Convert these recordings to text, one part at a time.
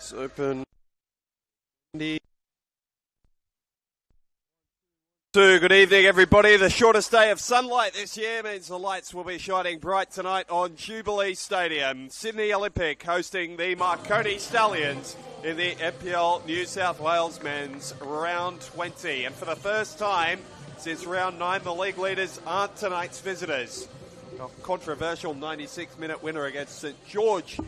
It's open. Good evening, everybody. The shortest day of sunlight this year means the lights will be shining bright tonight on Jubilee Stadium. Sydney Olympic hosting the Marconi Stallions in the NPL New South Wales Men's Round 20. And for the first time since Round 9, the league leaders aren't tonight's visitors. A controversial 96-minute winner against St George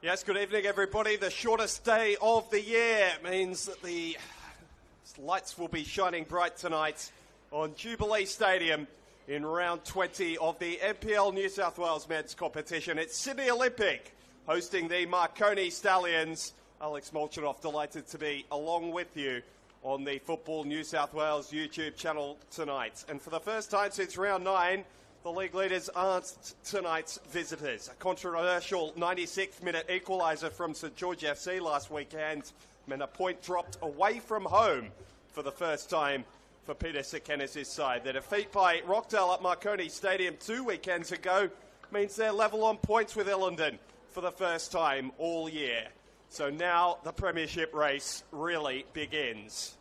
Yes, good evening, everybody. The shortest day of the year means that the lights will be shining bright tonight on Jubilee Stadium in round 20 of the NPL New South Wales men's competition. It's Sydney Olympic hosting the Marconi Stallions. Alex Molchanoff delighted to be along with you on the Football New South Wales YouTube channel tonight. And for the first time since round 9, the league leaders aren't tonight's visitors. A controversial 96th minute equaliser from St George FC last weekend meant a point dropped away from home for the first time for Peter Sekenis' side. The defeat by Rockdale at Marconi Stadium 2 weekends ago means they're level on points with Illendon for the first time all year. So now the premiership race really begins.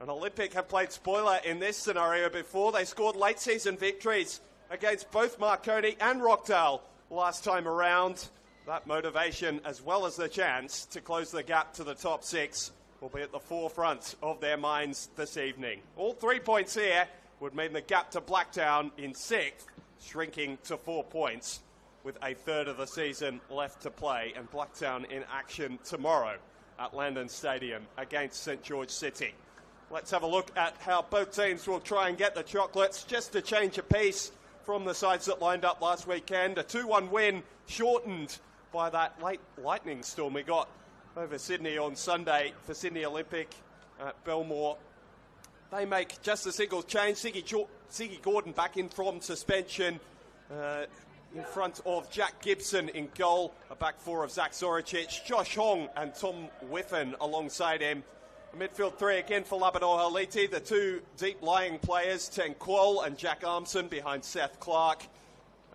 And Olympic have played spoiler in this scenario before. They scored late season victories against both Marconi and Rockdale last time around. That motivation, as well as the chance to close the gap to the top 6, will be at the forefront of their minds this evening. All 3 points here would mean the gap to Blacktown in 6th shrinking to 4 points, with a third of the season left to play, and Blacktown in action tomorrow at Landon Stadium against St George City. Let's have a look at how both teams will try and get the chocolates. Just to change a piece from the sides that lined up last weekend, a 2-1 win shortened by that late lightning storm we got over Sydney on Sunday for Sydney Olympic at Belmore. They make just a single change. Siggy Gordon back in from suspension in front of Jack Gibson in goal. A back four of Zach Zoricic, Josh Hong and Tom Whiffen alongside him. A midfield three again for Labrador Haliti. The two deep-lying players, Ten Kuol and Jack Armson behind Seth Clark.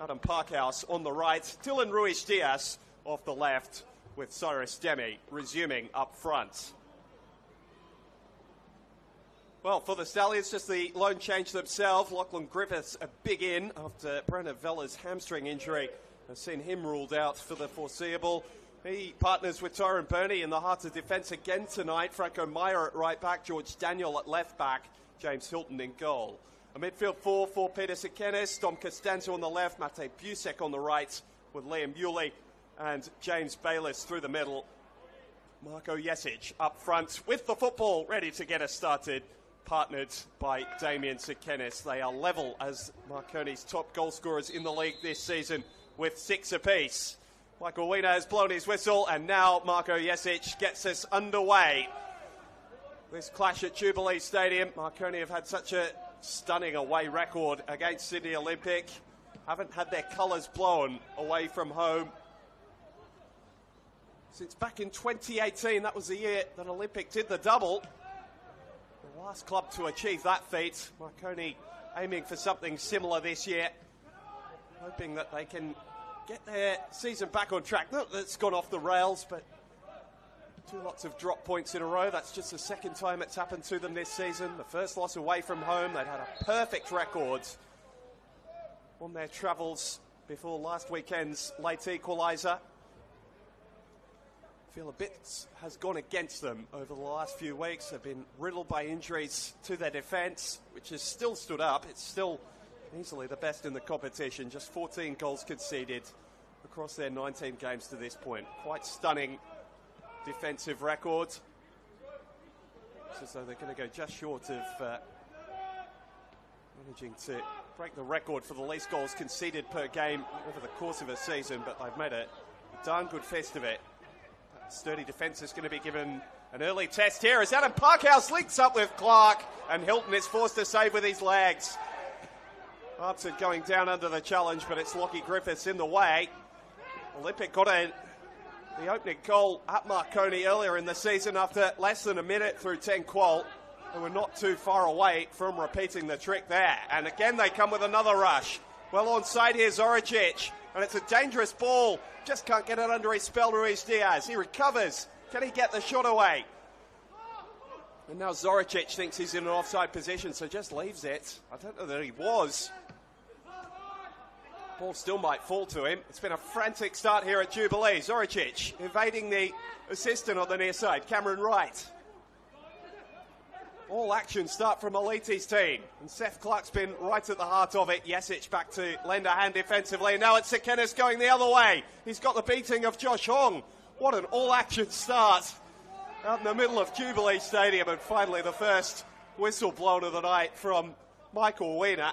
Adam Parkhouse on the right. Dylan Ruiz-Diaz off the left, with Cyrus Demi resuming up front. Well, for the Stallions, just the lone change themselves. Lachlan Griffiths a big in after Brenna Vella's hamstring injury has seen him ruled out for the foreseeable. He partners with Tyron Burney in the heart of defence again tonight. Franco Meyer at right back, George Daniel at left back, James Hilton in goal. A midfield four for Peter Sekenis, Dom Costanzo on the left, Mate Busek on the right, with Liam Yulee and James Bayliss through the middle. Marco Jesic up front with the football ready to get us started, partnered by Damien Sekenis. They are level as Marconi's top goal scorers in the league this season with 6 apiece. Michael Wiener has blown his whistle, and now Marco Jesic gets us underway. This clash at Jubilee Stadium. Marconi have had such a stunning away record against Sydney Olympic. Haven't had their colours blown away from home since back in 2018. That was the year that Olympic did the double. The last club to achieve that feat. Marconi aiming for something similar this year, hoping that they can get their season back on track. Not that it's gone off the rails, but 2 lots of drop points in a row. That's just the second time it's happened to them this season. The first loss away from home. They'd had a perfect record on their travels before last weekend's late equaliser. I feel a bit has gone against them over the last few weeks. They've been riddled by injuries to their defence, which has still stood up. It's still easily the best in the competition. Just 14 goals conceded across their 19 games to this point. Quite stunning defensive record. It's as though they're going to go just short of managing to break the record for the least goals conceded per game over the course of a season, but they've made a darn good fest of it. That sturdy defence is going to be given an early test here as Adam Parkhouse links up with Clark, and Hilton is forced to save with his legs. Armson going down under the challenge, but it's Lockie Griffiths in the way. Olympic got the opening goal at Marconi earlier in the season after less than a minute through Ten Kuol. They were not too far away from repeating the trick there. And again, they come with another rush. Well onside here, Zoricic, and it's a dangerous ball. Just can't get it under his spell, Ruiz-Diaz. He recovers. Can he get the shot away? And now Zoricic thinks he's in an offside position, so just leaves it. I don't know that he was. Ball still might fall to him. It's been a frantic start here at Jubilee. Zoricic evading the assistant on the near side, Cameron Wright. All action start from Elite's team. And Seth Clark's been right at the heart of it. Yesic back to lend a hand defensively. Now it's Sekenis going the other way. He's got the beating of Josh Hong. What an all-action start out in the middle of Jubilee Stadium. And finally the first whistle blown of the night from Michael Weiner.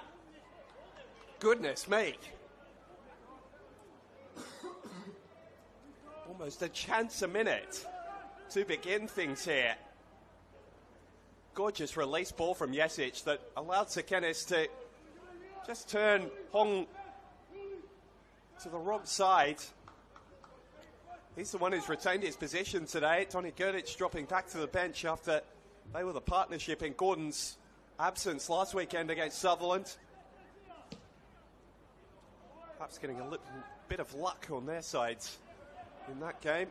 Goodness me. Almost a chance a minute to begin things here. Gorgeous release ball from Yesic that allowed Sekenis to just turn Hong to the wrong side. He's the one who's retained his position today. Tony Gerdic dropping back to the bench after they were the partnership in Gordon's absence last weekend against Sutherland. Perhaps getting a little bit of luck on their sides in that game.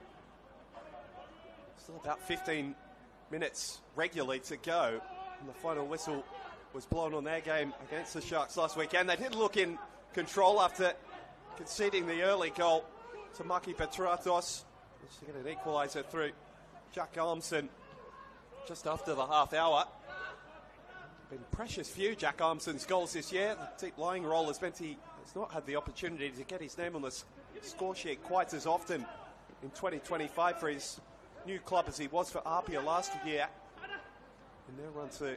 Still about 15 minutes regularly to go, and the final whistle was blown on their game against the Sharks last weekend. They did look in control after conceding the early goal to Maki Petratos, which to get an equaliser through Jack Armson just after the half hour. Been precious few Jack Armson's goals this year. The deep lying role has meant he has not had the opportunity to get his name on the score sheet quite as often in 2025 for his new club as he was for Apia last year. And their run to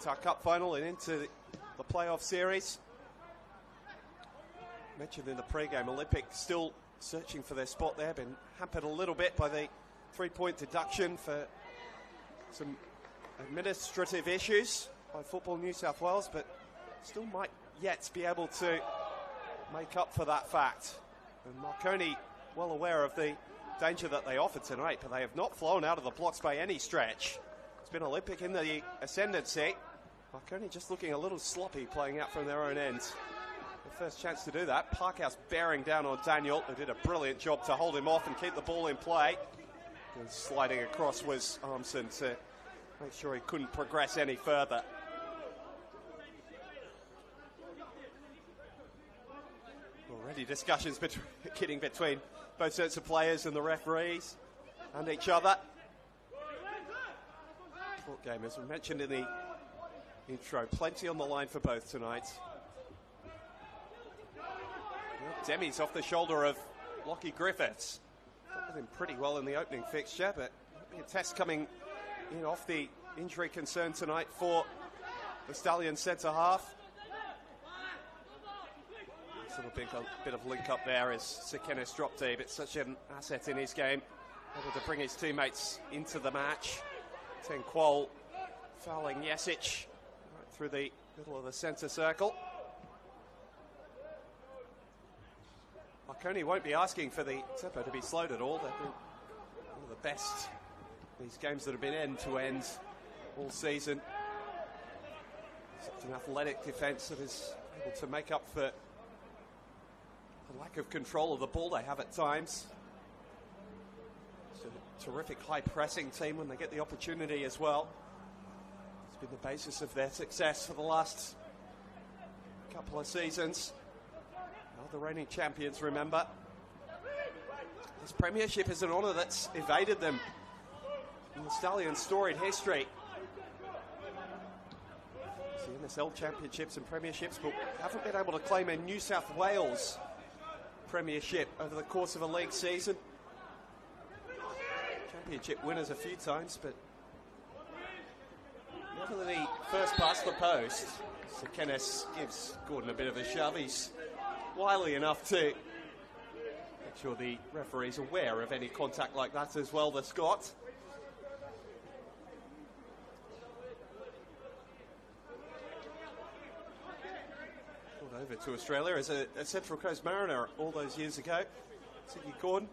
our Cup final and into the playoff series. Mentioned in the pre-game, Olympic still searching for their spot there. Been hampered a little bit by the 3-point deduction for some administrative issues by Football New South Wales, but still might yet be able to make up for that fact. And Marconi well aware of the danger that they offer tonight, but they have not flown out of the blocks by any stretch. It's been Olympic in the ascendancy. Marconi just looking a little sloppy playing out from their own end. The first chance to do that. Parkhouse bearing down on Daniel, who did a brilliant job to hold him off and keep the ball in play. And sliding across was Armson to make sure he couldn't progress any further. Already discussions beginning between both sets of players and the referees and each other. Court game, as we mentioned in the intro, plenty on the line for both tonight. Demi's off the shoulder of Lockie Griffiths. Got with him pretty well in the opening fixture, but a test coming in off the injury concern tonight for the Stallions centre half. A bit of link up there as Sekenis dropped deep. It's such an asset in his game, able to bring his teammates into the match. Ten Quol fouling Yesic right through the middle of the centre circle. Marconi won't be asking for the tempo to be slowed at all. They've been one of the best these games that have been end-to-end all season. Such an athletic defence that is able to make up for the lack of control of the ball they have at times. It's a terrific high-pressing team when they get the opportunity as well. It's been the basis of their success for the last couple of seasons. Now the reigning champions, remember. This premiership is an honour that's evaded them in the Stallions' storied history. The NSL championships and premierships, but haven't been able to claim a New South Wales premiership over the course of a league season. Championship winners a few times, but never the first past the post. Sekenis gives Gordon a bit of a shove. He's wily enough to make sure the referee's aware of any contact like that as well, the Scot. Over to Australia as a Central Coast Mariner all those years ago. Sydney Gordon,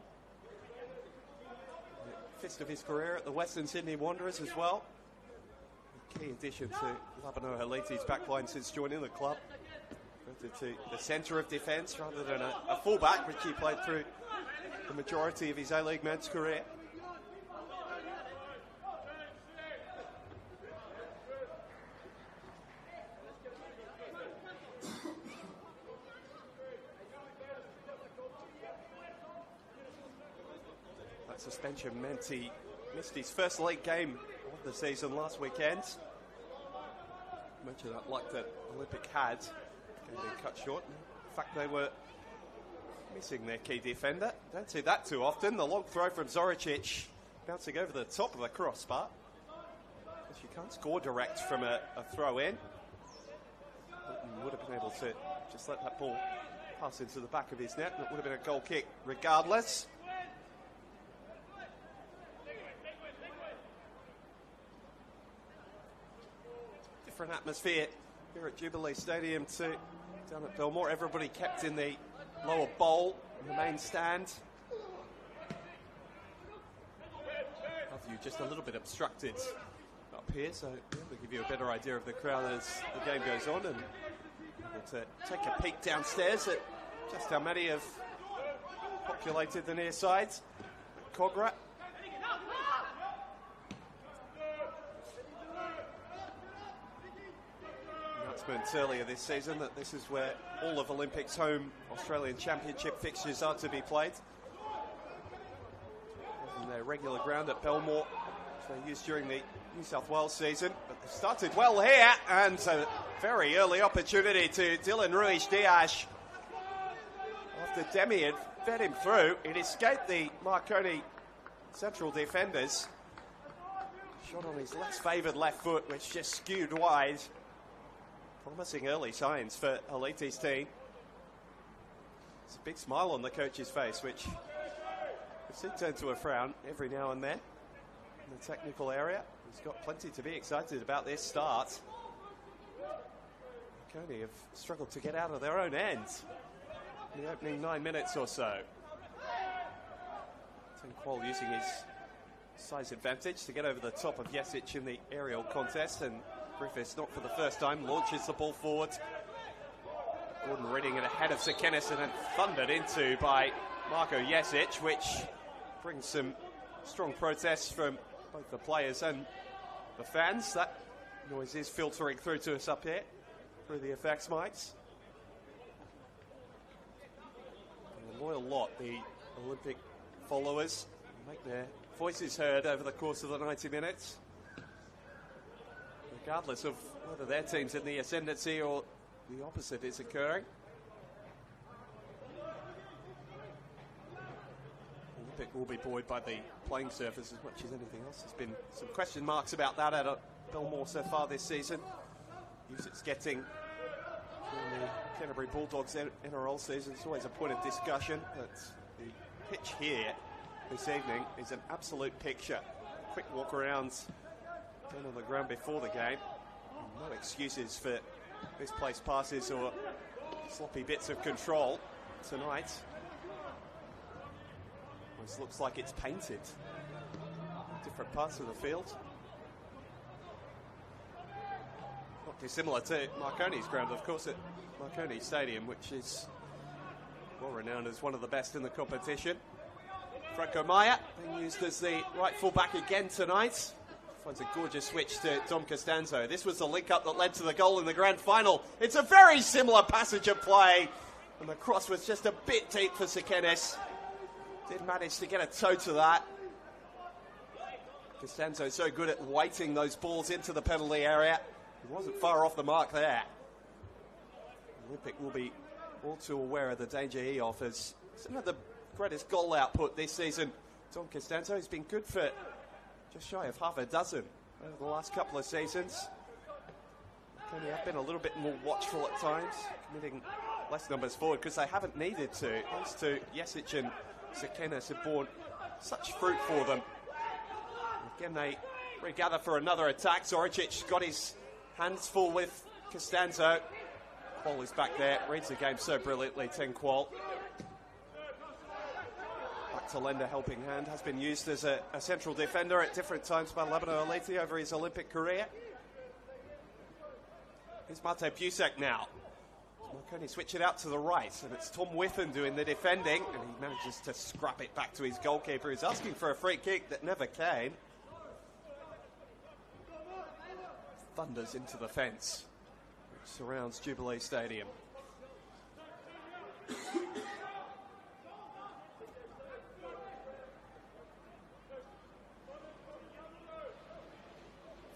fist of his career at the Western Sydney Wanderers as well. A key addition to Labano Haliti's backline since joining the club. Moved to the centre of defence rather than a fullback, which he played through the majority of his A-League men's career. Suspension meant he missed his first league game of the season last weekend. much of that luck that Olympic had. Getting cut short. In fact, they were missing their key defender. Don't see that too often. The long throw from Zoricic bouncing over the top of the crossbar. Because you can't score direct from a throw in. Would have been able to just let that ball pass into the back of his net. It would have been a goal kick regardless. Different atmosphere here at Jubilee Stadium to down at Belmore. Everybody kept in the lower bowl in the main stand. Our view just a little bit obstructed up here, so we'll give you a better idea of the crowd as the game goes on, and able to take a peek downstairs at just how many have populated the near sides. Cogra. Announcement earlier this season that this is where all of Olympics' home Australian Championship fixtures are to be played. On their regular ground at Belmore, which they used during the New South Wales season. But they've started well here, and a very early opportunity to Dylan Ruiz-Diaz. After Demi had fed him through, it escaped the Marconi central defenders. Shot on his less favoured left foot, which just skewed wide. Promising early signs for Elite's team. There's a big smile on the coach's face, which should turn to a frown every now and then in the technical area. He's got plenty to be excited about this start. Marconi have struggled to get out of their own end in the opening 9 minutes or so. Tenqual using his size advantage to get over the top of Jesic in the aerial contest, and Griffiths, not for the first time, launches the ball forward. Gordon reading it ahead of Sekenis and then thundered into by Marko Jesic, which brings some strong protests from both the players and the fans. That noise is filtering through to us up here, through the effects mics. And a loyal lot, the Olympic followers, make their voices heard over the course of the 90 minutes. Regardless of whether their team's in the ascendancy or the opposite is occurring. Olympic will be buoyed by the playing surface as much as anything else. There's been some question marks about that at Belmore so far this season. News it's getting from the Canterbury Bulldogs NRL season. It's always a point of discussion, but the pitch here this evening is an absolute picture. Quick walk arounds down on the ground before the game. No excuses for misplaced passes or sloppy bits of control tonight. This looks like it's painted in different parts of the field. Not dissimilar to Marconi's ground, of course, at Marconi Stadium, which is well renowned as one of the best in the competition. Franco Maya being used as the right fullback again tonight. Finds a gorgeous switch to Dom Costanzo. This was the link-up that led to the goal in the grand final. It's a very similar passage of play, and the cross was just a bit deep for Sekenis. Did manage to get a toe to that. Costanzo so good at weighting those balls into the penalty area. He wasn't far off the mark there. Olympic will be all too aware of the danger he offers. He's not the greatest goal output this season. Dom Costanzo has been good for just shy of half a dozen over the last couple of seasons. They have been a little bit more watchful at times, committing less numbers forward because they haven't needed to. Those two, Jesic and Sekenis, have borne such fruit for them. Again, they regather for another attack. Zoricic got his hands full with Costanzo. Qual is back there, reads the game so brilliantly, Tenqual. To lend a helping hand, has been used as a central defender at different times by Labano Elite over his Olympic career. Here's Mate Busek now. Marconi switch it out to the right, and it's Tom Whiffen doing the defending, and he manages to scrap it back to his goalkeeper. He's asking for a free kick that never came. Thunders into the fence, which surrounds Jubilee Stadium.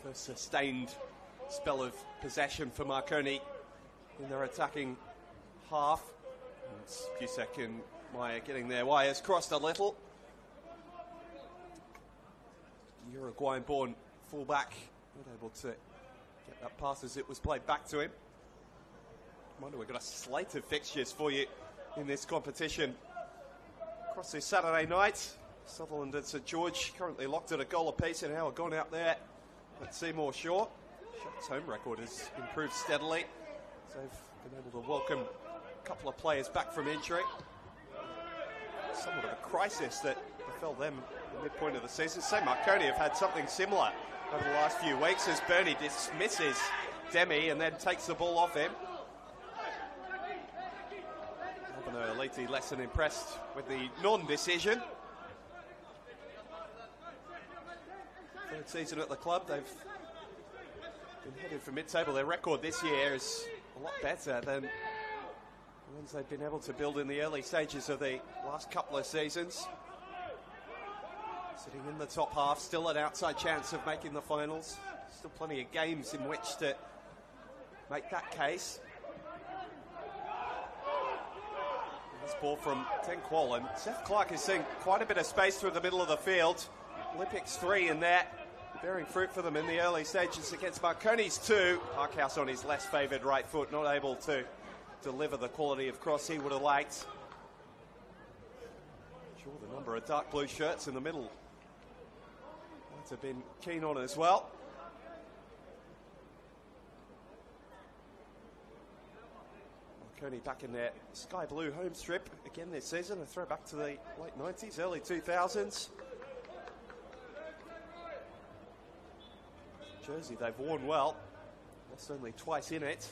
First sustained spell of possession for Marconi in their attacking half. And Cusack and Meyer getting their wires crossed a little. Uruguayan-born fullback not able to get that pass as it was played back to him. We've got a slate of fixtures for you in this competition across this Saturday night. Sutherland and St George currently locked at a goal apiece, and Howard gone out there at Seymour Shore. Sharks' home record has improved steadily, so they've been able to welcome a couple of players back from injury. Somewhat of a crisis that befell them at the midpoint of the season. St Marconi have had something similar over the last few weeks as Bernie dismisses Demi and then takes the ball off him. Elite less than impressed with the non-decision. Third season at the club, they've been headed for mid-table. Their record this year is a lot better than the ones they've been able to build in the early stages of the last couple of seasons. Sitting in the top half, still an outside chance of making the finals. Still plenty of games in which to make that case. Ball from Ten Qual, and Seth Clark is seeing quite a bit of space through the middle of the field. Olympics 3 in there, bearing fruit for them in the early stages against Marconi's 2. Parkhouse on his less favoured right foot, not able to deliver the quality of cross he would have liked. Sure, the number of dark blue shirts in the middle might have been keen on as well. Marconi back in their sky blue home strip again this season, a throwback to the late 90s, early 2000s. Jersey they've worn well, lost only twice in it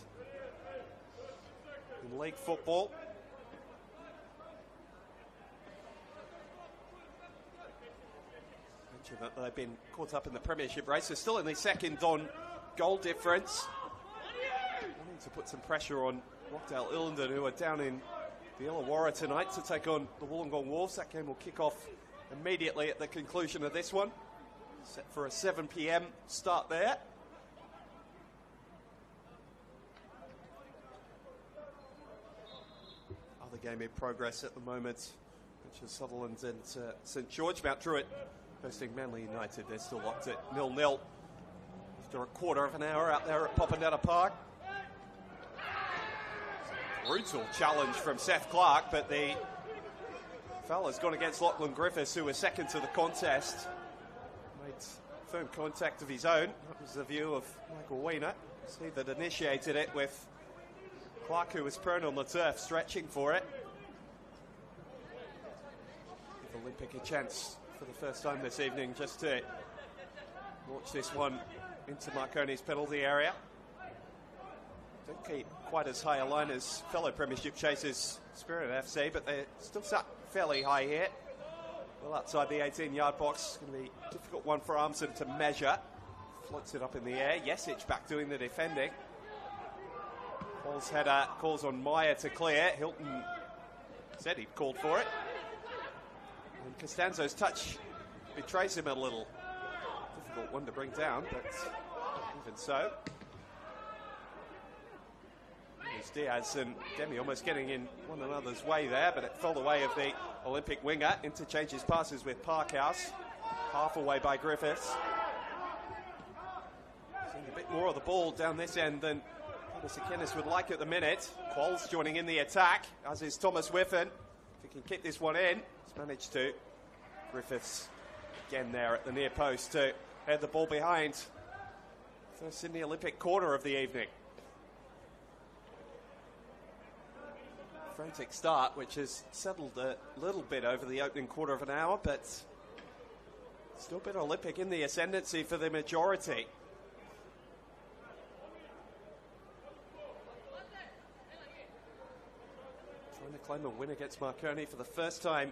in league football. Mentioned that they've been caught up in the premiership race. They're still in the second on goal difference. Wanting to put some pressure on Rockdale Illingdon, who are down in the Illawarra tonight to take on the Wollongong Wolves. That game will kick off immediately at the conclusion of this one. Set for a 7 p.m. start there. Other game in progress at the moment, which is Sutherland and St George. Mount Druitt hosting Manly United. They're still locked at 0-0 after a quarter of an hour out there at Popondetta Park. Brutal challenge from Seth Clark, but the foul has gone against Lachlan Griffiths, who was second to the contest. Made firm contact of his own. That was the view of Michael Weiner. It's he that initiated it, with Clark, who was prone on the turf, stretching for it. Give Olympic a chance for the first time this evening just to launch this one into Marconi's penalty area. Don't keep quite as high a line as fellow Premiership chasers Spirit FC, but they're still sat fairly high here. Well outside the 18-yard box. Going to be a difficult one for Armson to measure. Floats it up in the air. Yesic back doing the defending. Paul's header calls on Meyer to clear. Hilton said he'd called for it. And Costanzo's touch betrays him a little. Difficult one to bring down, but even so. There's Diaz and Demi almost getting in one another's way there, but it fell the way of the Olympic winger. Interchanges passes with Parkhouse. Half away by Griffiths. Seeing a bit more of the ball down this end than Peter Sekenis would like at the minute. Qualls joining in the attack, as is Thomas Whiffen. If he can kick this one in, he's managed to. Griffiths again there at the near post to head the ball behind. First Sydney Olympic quarter of the evening. Frantic start, which has settled a little bit over the opening quarter of an hour, but still been Olympic in the ascendancy for the majority. Trying to claim a win against Marconi for the first time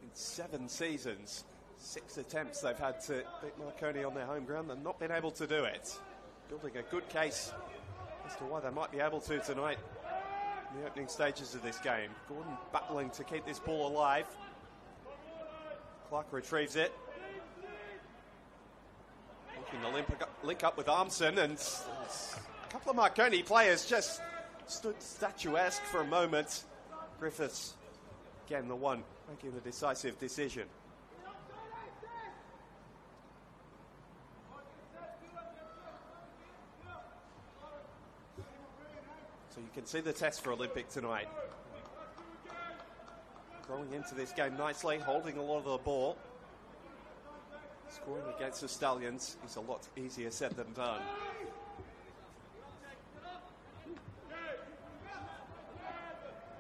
in 7 seasons. 6 attempts they've had to beat Marconi on their home ground. They've not been able to do it. Building a good case as to why they might be able to tonight in the opening stages of this game. Gordon battling to keep this ball alive. Clark retrieves it. looking to link up with Armson, and a couple of Marconi players just stood statuesque for a moment. Griffiths, again, the one making the decisive decision. So you can see the test for Olympic tonight. Growing into this game nicely, holding a lot of the ball. Scoring against the Stallions is a lot easier said than done.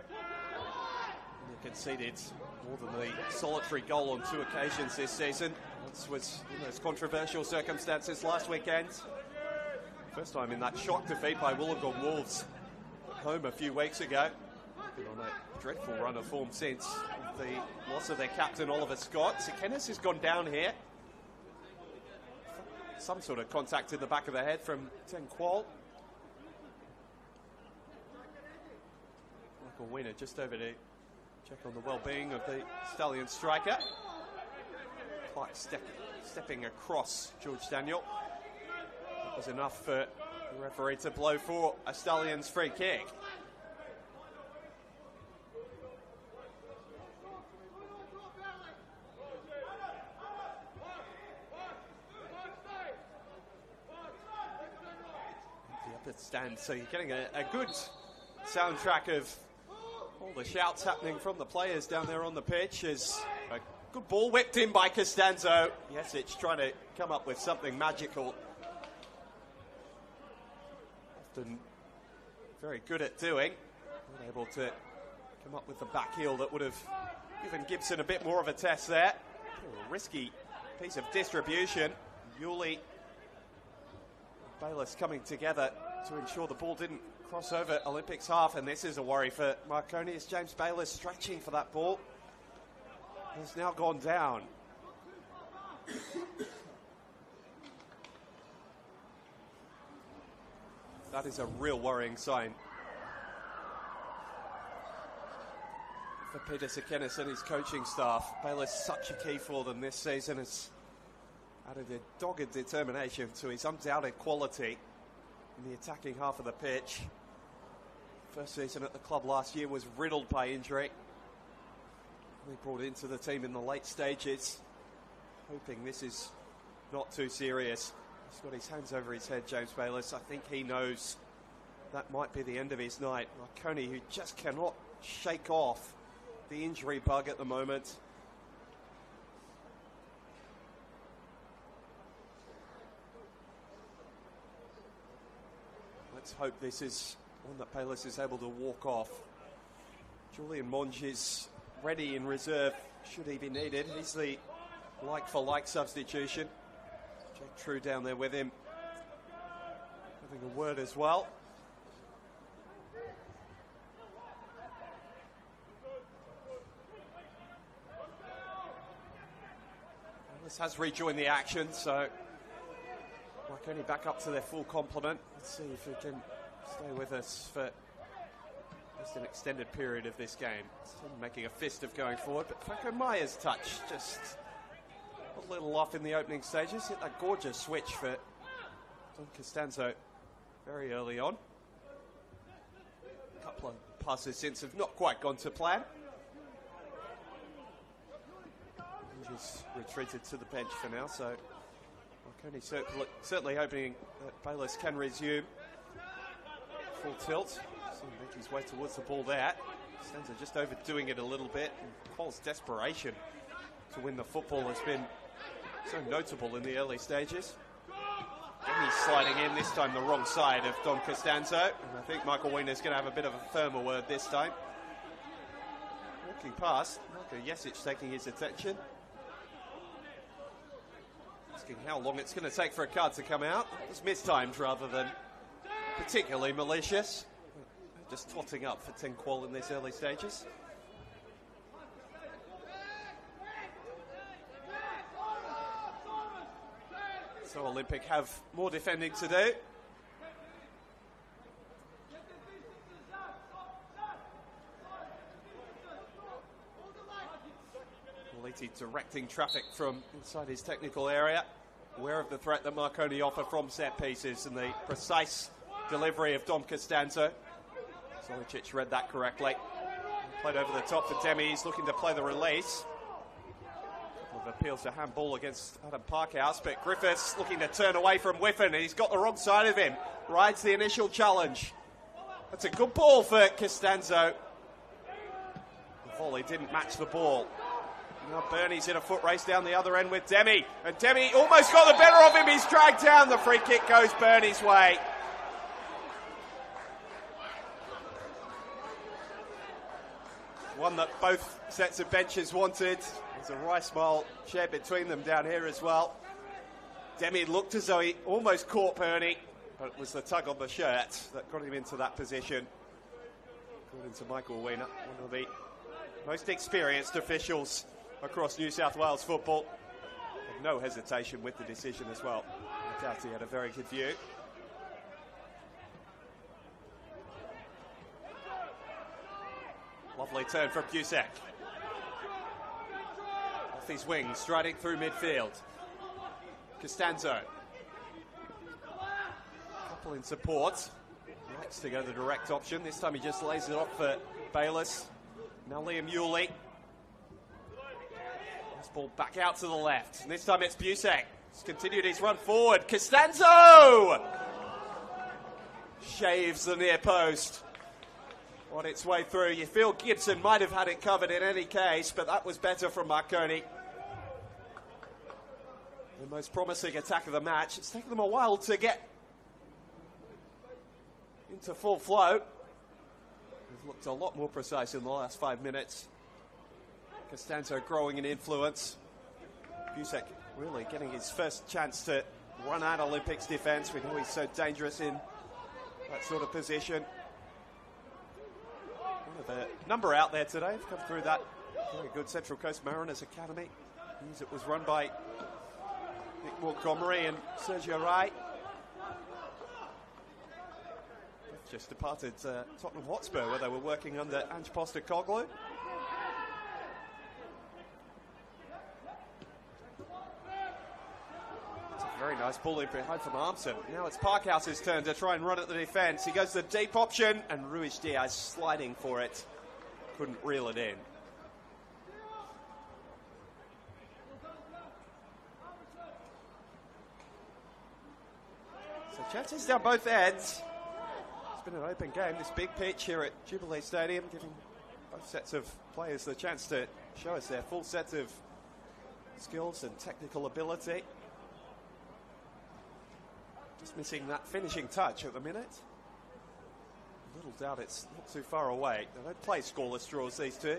They conceded more than the solitary goal on 2 occasions this season. This was in those controversial circumstances last weekend. First time in that shock defeat by Wollongong Wolves at home a few weeks ago. Been on a dreadful run of form since the loss of their captain Oliver Scott. So Kenneth has gone down here. Some sort of contact in the back of the head from Ten Kwol. Michael Weiner just over to check on the well-being of the Stallion striker. Clark stepping across George Daniel. That was enough for the referee to blow for a Stallions free kick. Stand, so you're getting a good soundtrack of all the shouts happening from the players down there on the pitch. As a good ball whipped in by Costanzo. Yes, it's trying to come up with something magical. Often very good at doing. Not able to come up with the back heel that would have given Gibson a bit more of a test there. A risky piece of distribution. Yulee, Bayless coming together to ensure the ball didn't cross over Olympics half, and this is a worry for Marconi as James Bayless stretching for that ball. Has now gone down. That is a real worrying sign for Peter Sekenis and his coaching staff. Bayless, such a key for them this season, has added a dogged determination to his undoubted quality in the attacking half of the pitch. First season at the club last year was riddled by injury. He brought into the team in the late stages, hoping this is not too serious. He's got his hands over his head, James Bayless. I think he knows that might be the end of his night. Marconi, who just cannot shake off the injury bug at the moment. Let's hope this is one that Bayless is able to walk off. Julian Monge is ready in reserve should he be needed. He's the like-for-like substitution. Jake True down there with him, having a word as well. Bayless has rejoined the action, so Marconi back up to their full complement. Let's see if he can stay with us for just an extended period of this game. Still making a fist of going forward, but Franco Myers' touch just a little off in the opening stages. Hit that gorgeous switch for Don Costanzo very early on. A couple of passes since have not quite gone to plan. He's retreated to the bench for now, so Marconi certainly hoping that Bayless can resume. Full tilt. So make his way towards the ball there. Costanzo just overdoing it a little bit. And Cole's desperation to win the football has been so notable in the early stages. And he's sliding in, this time the wrong side of Don Costanzo. And I think Michael Weiner's going to have a bit of a firmer word this time. Walking past, Marko Jesic taking his attention. Asking how long it's going to take for a card to come out. It was mistimed rather than particularly malicious. Just totting up for Ten Kwol in these early stages. So Olympic have more defending to do. Maliti directing traffic from inside his technical area. aware of the threat that Marconi offer from set pieces and the precise delivery of Dom Costanzo. Zoricic read that correctly. Played over the top for Demi. He's looking to play the release. A couple of appeals to handball against Adam Parkhouse, but Griffiths looking to turn away from Whiffen, and he's got the wrong side of him. Rides the initial challenge. That's a good ball for Costanzo. The volley didn't match the ball. Now Bernie's in a foot race down the other end with Demi, and Demi almost got the better of him. He's dragged down. The free kick goes Bernie's way. One that both sets of benches wanted. There's a wry smile shared between them down here as well. Demi looked as though he almost caught Bernie, but it was the tug on the shirt that got him into that position. According to Michael Weiner, one of the most experienced officials across New South Wales football. Had no hesitation with the decision as well. I doubt he had a very good view. Lovely turn from Busek. Off his wing, striding through midfield. Costanzo. Couple in support. Likes to go the direct option. This time he just lays it off for Bayliss. Now Liam Yulee. This ball back out to the left. And this time it's Busek. He's continued his run forward. Costanzo! Shaves the near post. On its way through. You feel Gibson might have had it covered in any case, but that was better from Marconi. The most promising attack of the match. It's taken them a while to get into full flow. They've looked a lot more precise in the last 5 minutes. Costanzo growing in influence. Busek really getting his first chance to run out Olympics defence. We know he's so dangerous in that sort of position. The number out there today, come through that very good Central Coast Mariners Academy. It was run by Nick Montgomery and Sergio Rai. Just departed Tottenham Hotspur, where they were working under Ange Postecoglou. It's a very nice ball in behind from Armson. Now it's Parkhouse's turn to try and run at the defence. He goes to the deep option, and Ruiz Diaz sliding for it. Couldn't reel it in. So chances down both ends. It's been an open game, this big pitch here at Jubilee Stadium, giving both sets of players the chance to show us their full set of skills and technical ability. Just missing that finishing touch at the minute. Little doubt it's not too far away. They don't play scoreless draws, these two.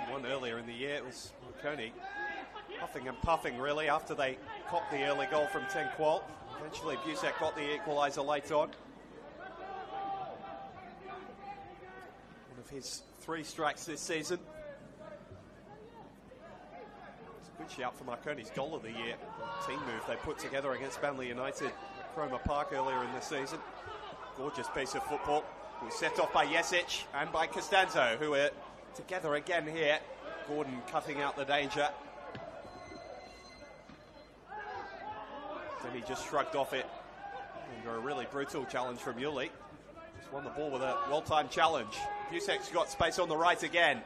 1-1 earlier in the year. It was Marconi huffing and puffing, really, after they copped the early goal from Tenqual. Eventually, Busek got the equaliser late on. One of his 3 strikes this season. Good shout for Marconi's goal of the year. Team move they put together against Manly United at Cromer Park earlier in the season. Gorgeous piece of football. It was set off by Jesic and by Costanzo, who are together again here. Gordon cutting out the danger. Then he just shrugged off it under a really brutal challenge from Yulee. Just won the ball with a well-timed challenge. Busek's got space on the right again.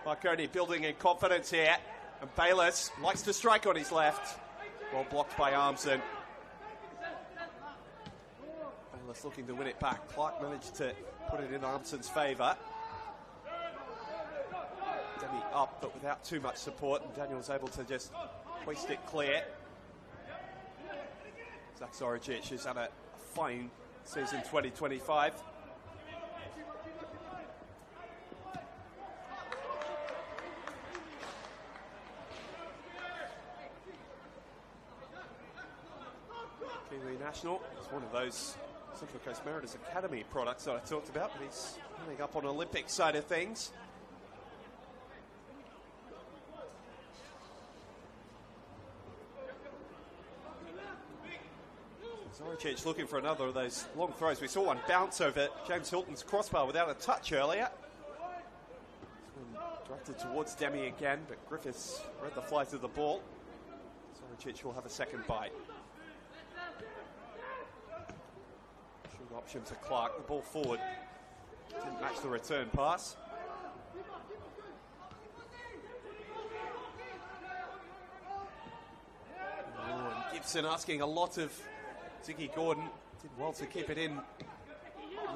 Marconi building in confidence here. And Bayliss likes to strike on his left. Well blocked by Armson. Bayliss looking to win it back. Clark managed to put it in Armson's favour. Demi up, but without too much support. And Daniel's able to just hoist it clear. Zach Zoricic has had a fine season 2025. Kiwi National is one of those Central Coast Mariners Academy products that I talked about, but he's coming up on Olympic side of things. Zoricic looking for another of those long throws. We saw one bounce over James Hilton's crossbar without a touch earlier. This one Deflected towards Demi again, but Griffiths read the flight of the ball. Zoricic will have a second bite. Short option to Clark, the ball forward. Didn't match the return pass. Oh, and Gibson asking a lot of Ziggy Gordon. Did well to keep it in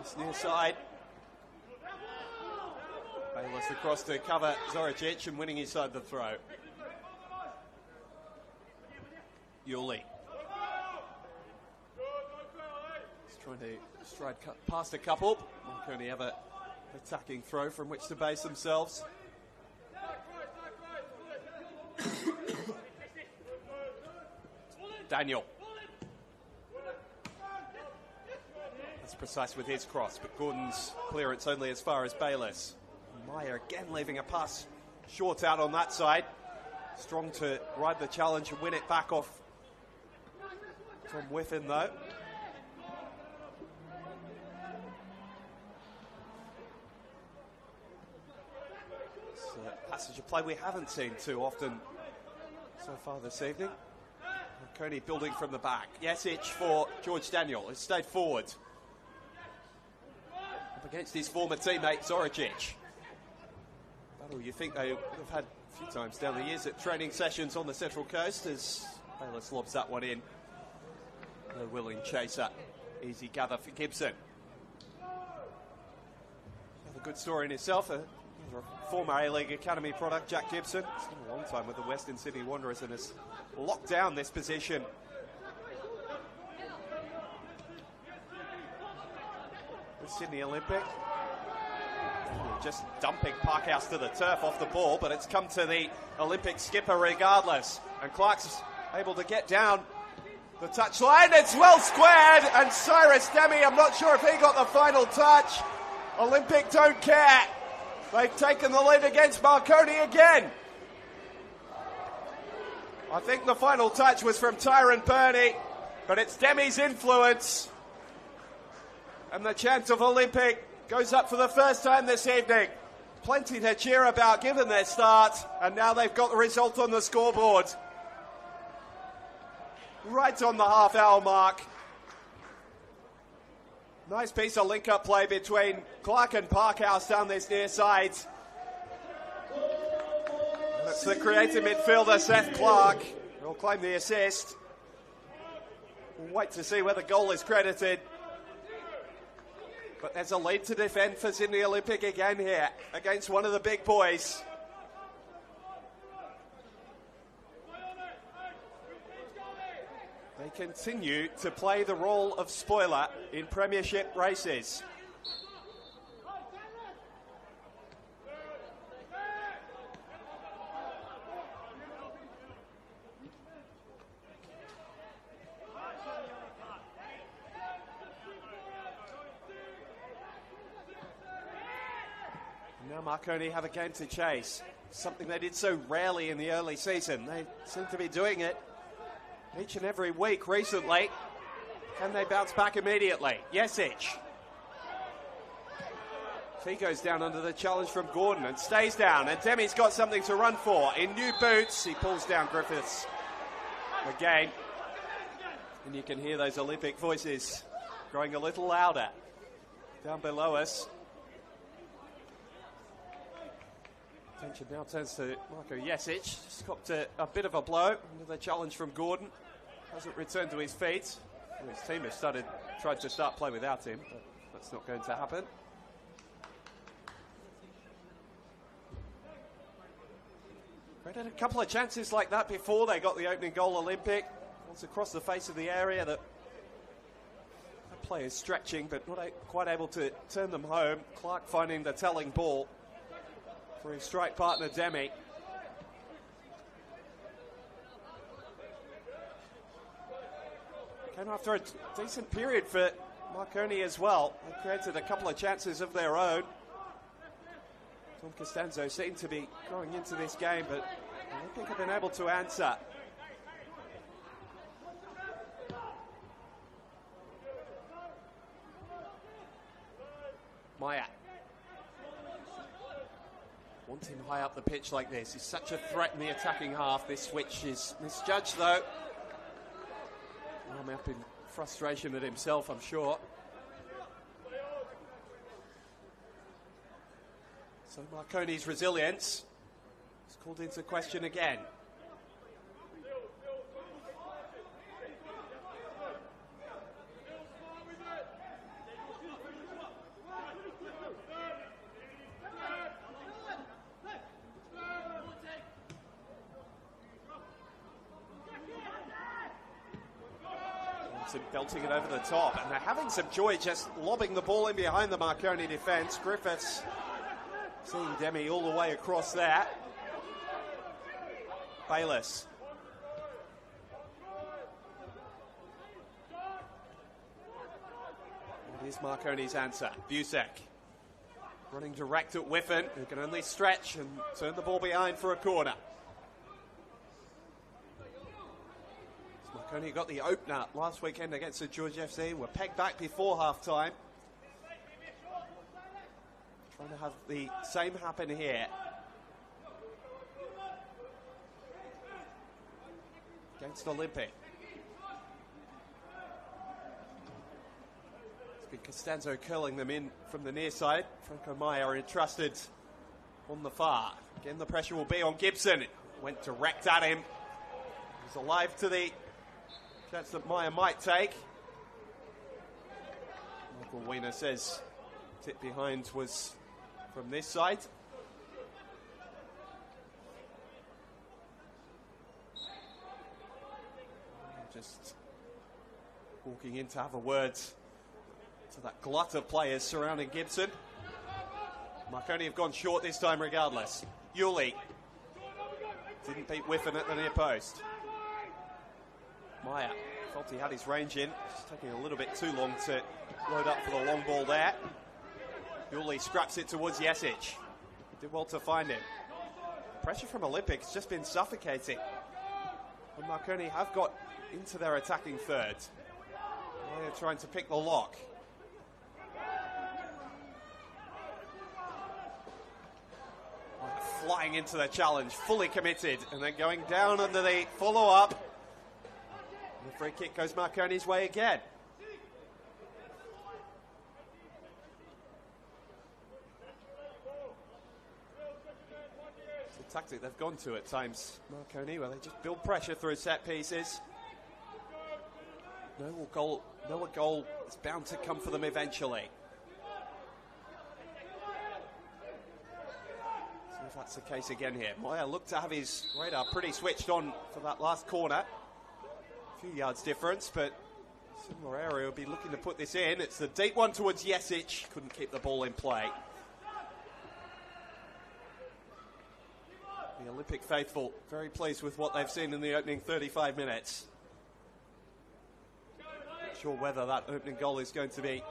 this near side. Bayless across to cover Zoricic and winning inside the throw. Yuli. He's trying to stride past a couple. Marconi have a attacking throw from which to base themselves. Daniel. That's precise with his cross, but Gordon's clearance only as far as Bayless. Meyer again leaving a pass short out on that side. Strong to ride the challenge and win it back off from Whiffen though. It's a passage of play we haven't seen too often so far this evening. Marconi building from the back. Yesic for George Daniel, who stayed forward. Up against his former teammate Zoricic. Battle you think they would have had a few times down the years at training sessions on the Central Coast as Bayless lobs that one in. No willing chaser. Easy gather for Gibson. Have a good story in itself. A former A-League Academy product, Jack Gibson. Spent a long time with the Western Sydney Wanderers and has locked down this position. The Sydney Olympic. Just dumping Parkhouse to the turf off the ball, but it's come to the Olympic skipper regardless. And Clark's able to get down the touchline. It's well squared, and Cyrus Demi, I'm not sure if he got the final touch. Olympic don't care. They've taken the lead against Marconi again. I think the final touch was from Tyrone Burney, but it's Demi's influence. And the chant of Olympic goes up for the first time this evening. Plenty to cheer about given their start, and now they've got the result on the scoreboard. Right on the half-hour mark. Nice piece of link-up play between Clark and Parkhouse down this near side. That's the creative midfielder, Seth Clark. He'll claim the assist. We'll wait to see where the goal is credited. But there's a lead to defend for Sydney Olympic again here against one of the big boys. They continue to play the role of spoiler in premiership races. Now Marconi have a game to chase, something they did so rarely in the early season. They seem to be doing it each and every week recently. Can they bounce back immediately? Yesic. He goes down under the challenge from Gordon and stays down, and Demi's got something to run for. In new boots, he pulls down Griffiths again. And you can hear those Olympic voices growing a little louder down below us. Attention now turns to Marco Yesic. Just copped a bit of a blow under the challenge from Gordon. Hasn't returned to his feet. Well, his team has tried to start play without him, but that's not going to happen. They had a couple of chances like that before they got the opening goal. Olympic. Once across the face of the area that play is stretching, but not quite able to turn them home. Clark finding the telling ball for his strike partner Demi. Came after a decent period for Marconi as well. They created a couple of chances of their own. Tom Costanzo seemed to be going into this game, but I don't think they've been able to answer. Maya. Want him high up the pitch like this. He's such a threat in the attacking half. This switch is misjudged, though. I'm up in frustration at himself, I'm sure. So Marconi's resilience is called into question again. Belting it over the top, and they're having some joy just lobbing the ball in behind the Marconi defence. Griffiths seeing Demi all the way across that. Bayless. What is Marconi's answer? Busek running direct at Whiffen, who can only stretch and turn the ball behind for a corner. Marconi got the opener last weekend against the George FC. Were pegged back before half-time. Trying to have the same happen here. Against Olympic. It's been Costanzo curling them in from the near side. Franco Meyer entrusted on the far. Again, the pressure will be on Gibson. Went direct at him. He's alive to the chance that Meyer might take. Michael Weiner says tip behind was from this side. Just walking in to have a word to that glut of players surrounding Gibson. Marconi have gone short this time regardless. Yuli didn't beat Whiffen at the near post. Meyer felt he had his range in, just taking a little bit too long to load up for the long ball there. Yuli scraps it towards Jesic. Did well to find him. Pressure from Olympic has just been suffocating. And Marconi have got into their attacking third. Meyer trying to pick the lock. Meyer flying into the challenge, fully committed, and then going down under the follow-up. The free kick goes Marconi's way again. It's a tactic they've gone to at times, Marconi, where they just build pressure through set pieces. No goal is bound to come for them eventually. See if that's the case again here. Meyer looked to have his radar pretty switched on for that last corner. A few yards difference, but similar area will be looking to put this in. It's the deep one towards Jesic. Couldn't keep the ball in play. The Olympic faithful very pleased with what they've seen in the opening 35 minutes. Not sure whether that opening goal is going to be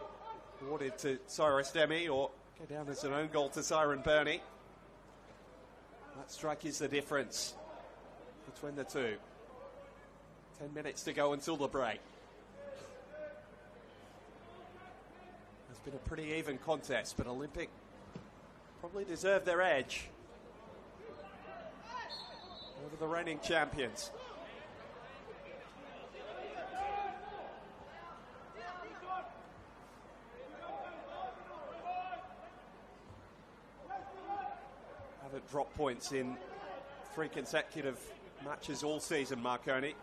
awarded to Cyrus Demi or go down as an own goal to Siren Burney. That strike is the difference between the two. 10 minutes to go until the break. It's been a pretty even contest, but Olympic probably deserve their edge over the reigning champions. Haven't dropped points in 3 consecutive matches all season, Marconi.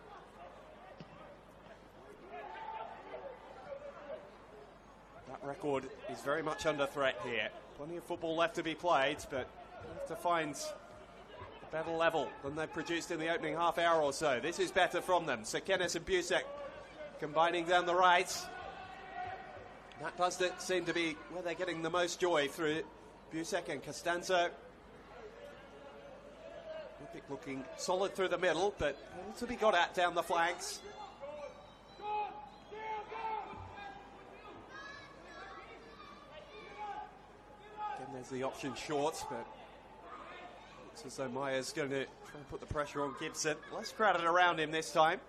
That record is very much under threat here. Plenty of football left to be played, but they have to find a better level than they produced in the opening half hour or so. This is better from them. Sekenis and Busek combining down the right. That does seem to be where they're getting the most joy through Busek and Costanzo. Olympic looking solid through the middle, but able to be got at down the flanks. Again, there's the option short, but looks as though Meyer's going to try and put the pressure on Gibson. Less crowded around him this time.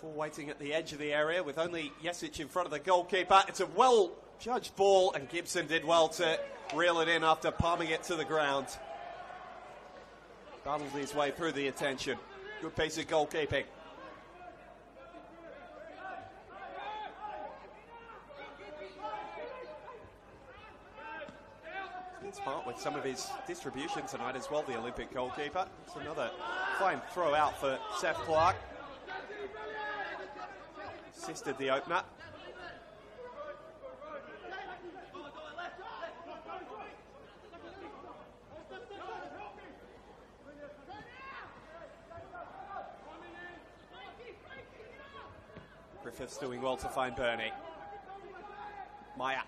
Full waiting at the edge of the area with only Jesic in front of the goalkeeper. It's a well judged ball, and Gibson did well to reel it in after palming it to the ground. Battled his way through the attention. Good piece of goalkeeping. Smart with some of his distribution tonight as well, the Olympic goalkeeper. It's another fine throw out for Seth Clark. Assisted the opener. Griffiths doing well to find Bernie. Maya.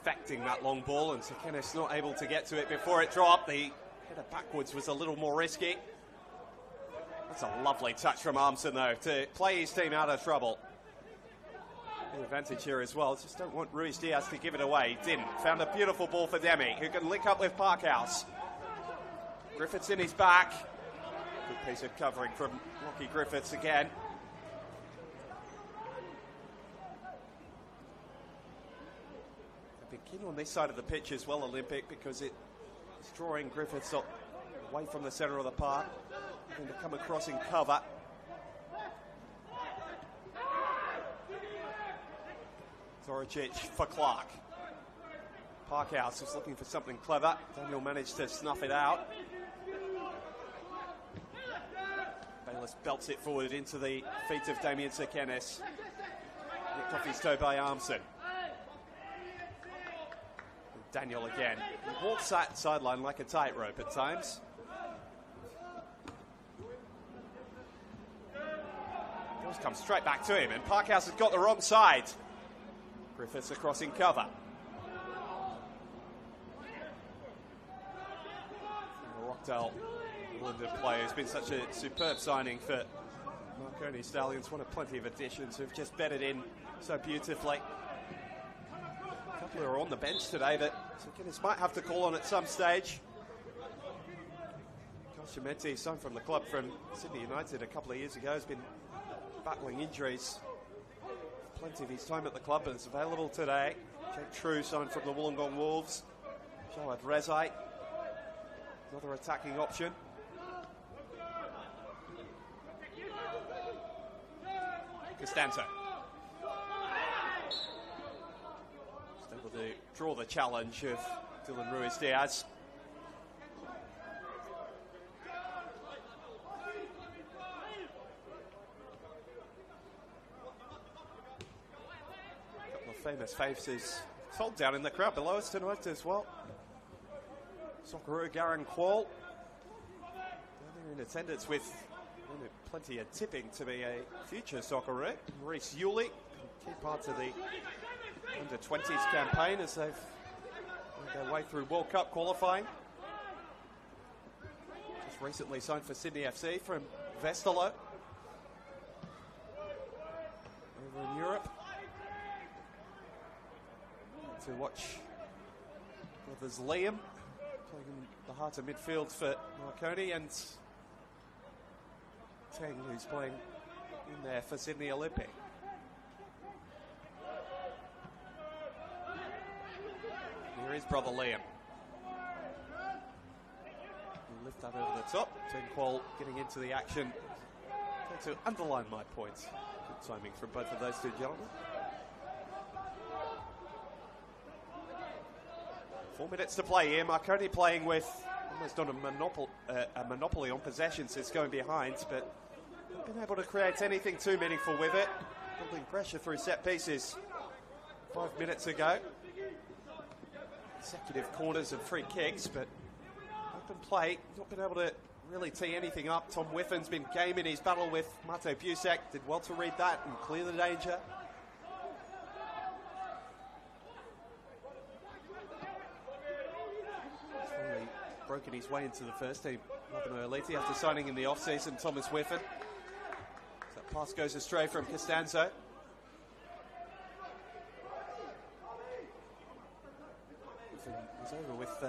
Affecting that long ball, and Sekenis not able to get to it before it dropped. The header backwards was a little more risky. That's a lovely touch from Armson, though, to play his team out of trouble. The advantage here as well. Just don't want Ruiz Diaz to give it away. He didn't. Found a beautiful ball for Demi, who can link up with Parkhouse. Griffiths in his back. Good piece of covering from Lockie Griffiths again. Begin on this side of the pitch as well, Olympic, because it's drawing Griffiths away from the centre of the park, having to come across in cover. Zoricic for Clark. Parkhouse was looking for something clever. Daniel managed to snuff it out. Bayless belts it forward into the feet of Damien Sekenis. Nicked off his toe by Armson. Daniel again. He walks that sideline like a tightrope at times. Goals come straight back to him, and Parkhouse has got the wrong side. Griffiths across in cover. The Rockdale London player who's been such a superb signing for Marconi Stallions. One of plenty of additions who've just bedded in so beautifully. A couple are on the bench today that Sekenis might have to call on at some stage. Kosciumente, signed from the club from Sydney United a couple of years ago, has been battling injuries. Plenty of his time at the club, but it's available today. Jake True, signed from the Wollongong Wolves. Jawad Rezai, another attacking option. Costanzo. To draw the challenge of Dylan Ruiz Diaz. A couple of famous faces sold down in the crowd below us tonight as well. Socceroo Garen Quall in attendance with plenty of tipping to be a future Socceroo. Maurice Yulee, key part of the under-20s campaign as they've made their way through World Cup qualifying. Just recently signed for Sydney FC from Westerlo over in Europe. To watch brothers Liam playing in the heart of midfield for Marconi, and Teng, who's playing in there for Sydney Olympic. Here is brother Liam. He'll lift that over the top. Quall getting into the action. To underline my points. Good timing from both of those two gentlemen. 4 minutes to play here. Marconi playing with almost on a monopoly on possessions. It's going behind, but not been able to create anything too meaningful with it. Building pressure through set pieces 5 minutes ago. Consecutive corners and free kicks, but open play, not been able to really tee anything up. Tom Whiffin's been game in his battle with Mate Busek, did well to read that and clear the danger. He's finally broken his way into the first team, Robin O'Leary, after signing in the off-season Thomas Whiffin. So that pass goes astray from Costanzo. Was over with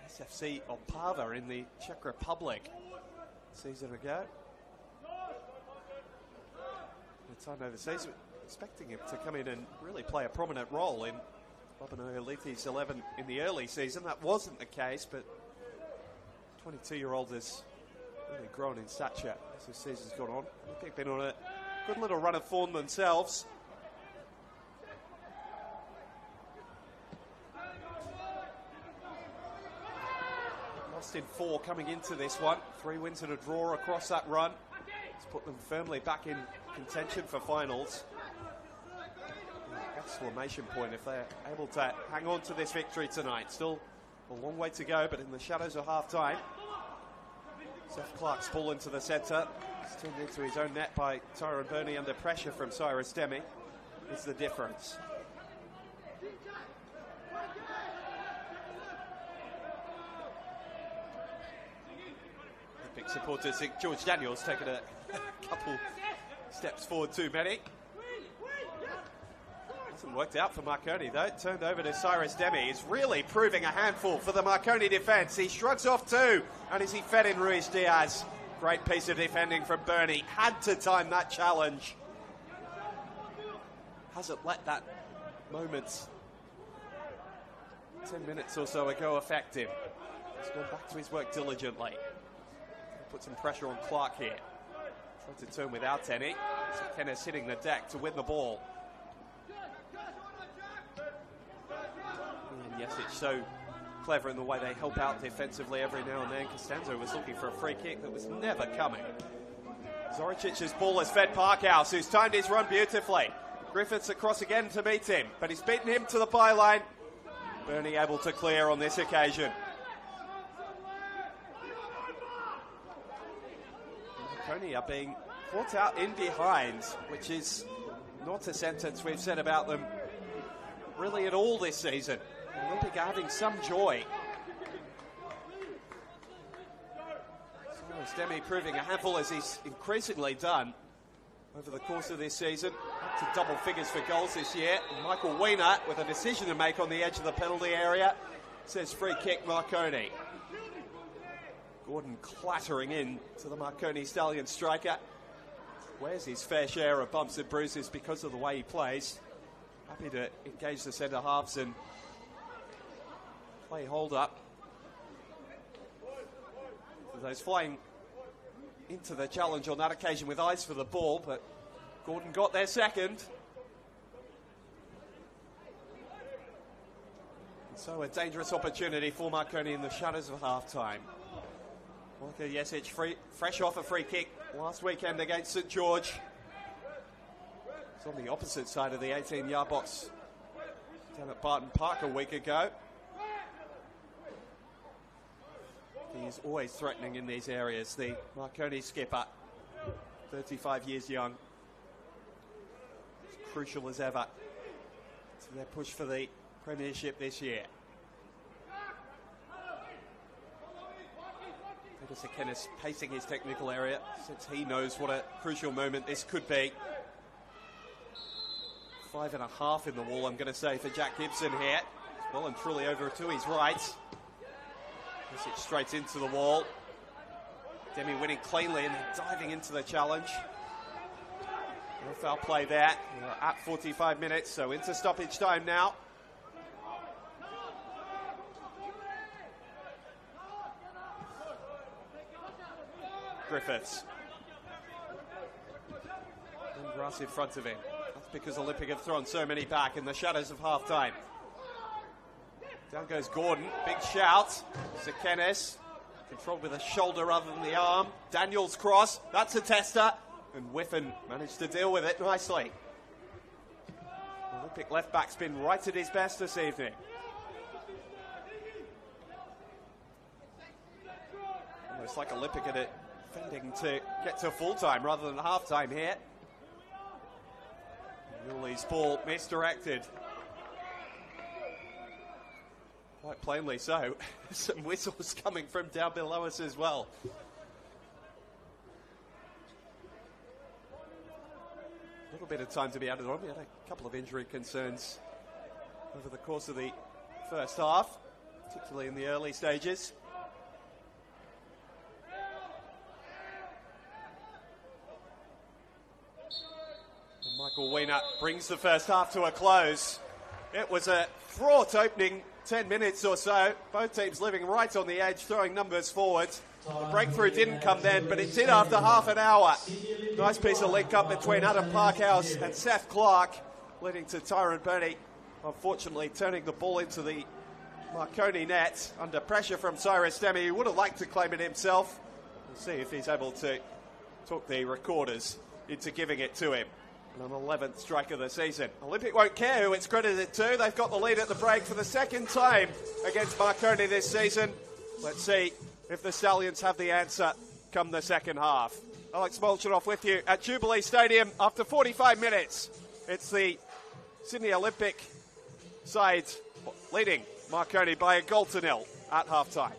SFC Opava in the Czech Republic a season ago. the time overseas. Expecting him to come in and really play a prominent role in Bobino-Lethi's 11 in the early season. That wasn't the case, but 22-year-old has really grown in stature as the season's gone on. They've been on a good little run of form themselves. Lost in 4 coming into this one. 3 wins and a draw across that run. It's put them firmly back in contention for finals. Exclamation point if they're able to hang on to this victory tonight. Still a long way to go, but in the shadows of half-time. Seth Clark's ball into the centre. It's turned into his own net by Tyrone Burney under pressure from Cyrus Demi. Is the difference. Big supporters think George Daniels taken a couple steps forward too many. Hasn't worked out for Marconi though. It turned over to Cyrus Demi. He's really proving a handful for the Marconi defence. He shrugs off 2, and as he fed in Ruiz Diaz. Great piece of defending from Burney. Had to time that challenge. Hasn't let that moment 10 minutes or so ago affect him. He's gone back to his work diligently. Put some pressure on Clark here. Tried to turn without any. So Kennis hitting the deck to win the ball. And yes, it's so clever in the way they help out defensively every now and then. Costanzo was looking for a free kick that was never coming. Zoricic's ball has fed Parkhouse, who's timed his run beautifully. Griffiths across again to meet him, but he's beaten him to the byline. Burney able to clear on this occasion. Marconi are being caught out in behind, which is not a sentence we've said about them really at all this season. Olympic are having some joy. Cyrus Demi proving a handful as he's increasingly done over the course of this season. Up to double figures for goals this year. And Michael Weiner with a decision to make on the edge of the penalty area. Says free kick Marconi. Gordon clattering in to the Marconi Stallion striker. Wears his fair share of bumps and bruises because of the way he plays. Happy to engage the centre halves and play hold up. Those flying into the challenge on that occasion with eyes for the ball, but Gordon got there second. And so a dangerous opportunity for Marconi in the shadows of half-time. Walker Jesic fresh off a free kick last weekend against St George. It's on the opposite side of the 18-yard box down at Barton Park a week ago. He's always threatening in these areas, the Marconi skipper, 35 years young. As crucial as ever to their push for the premiership this year. Peter Kennis pacing his technical area since he knows what a crucial moment this could be. 5.5 in the wall, I'm going to say, for Jack Gibson here. He's well and truly over to his right. It's straight into the wall. Demi winning cleanly and diving into the challenge. No foul play there. We're at 45 minutes, so into stoppage time now. Griffiths. And grass in front of him. That's because Olympic have thrown so many back in the shadows of half-time. Down goes Gordon, big shout. Sekenes, controlled with a shoulder rather than the arm. Daniels cross, that's a tester. And Whiffen managed to deal with it nicely. Olympic left back's been right at his best this evening. Almost like Olympic at it, defending to get to full-time rather than half-time here. Newley's ball misdirected. Quite plainly so. Some whistles coming from down below us as well. A little bit of time to be added on. We had a couple of injury concerns over the course of the first half, particularly in the early stages. Michael Wiener brings the first half to a close. It was a fraught opening 10 minutes or so. Both teams living right on the edge, throwing numbers forward. The breakthrough didn't come then, but it did after half an hour. Nice piece of link-up between Adam Parkhouse and Seth Clark, leading to Tyrone Burney, unfortunately, turning the ball into the Marconi net under pressure from Cyrus Demi. He would have liked to claim it himself. We'll see if he's able to talk the recorders into giving it to him. An 11th strike of the season. Olympic won't care who it's credited to. They've got the lead at the break for the second time against Marconi this season. Let's see if the Stallions have the answer come the second half. Alex Molchanoff with you at Jubilee Stadium after 45 minutes. It's the Sydney Olympic side leading Marconi by a goal to nil at half-time.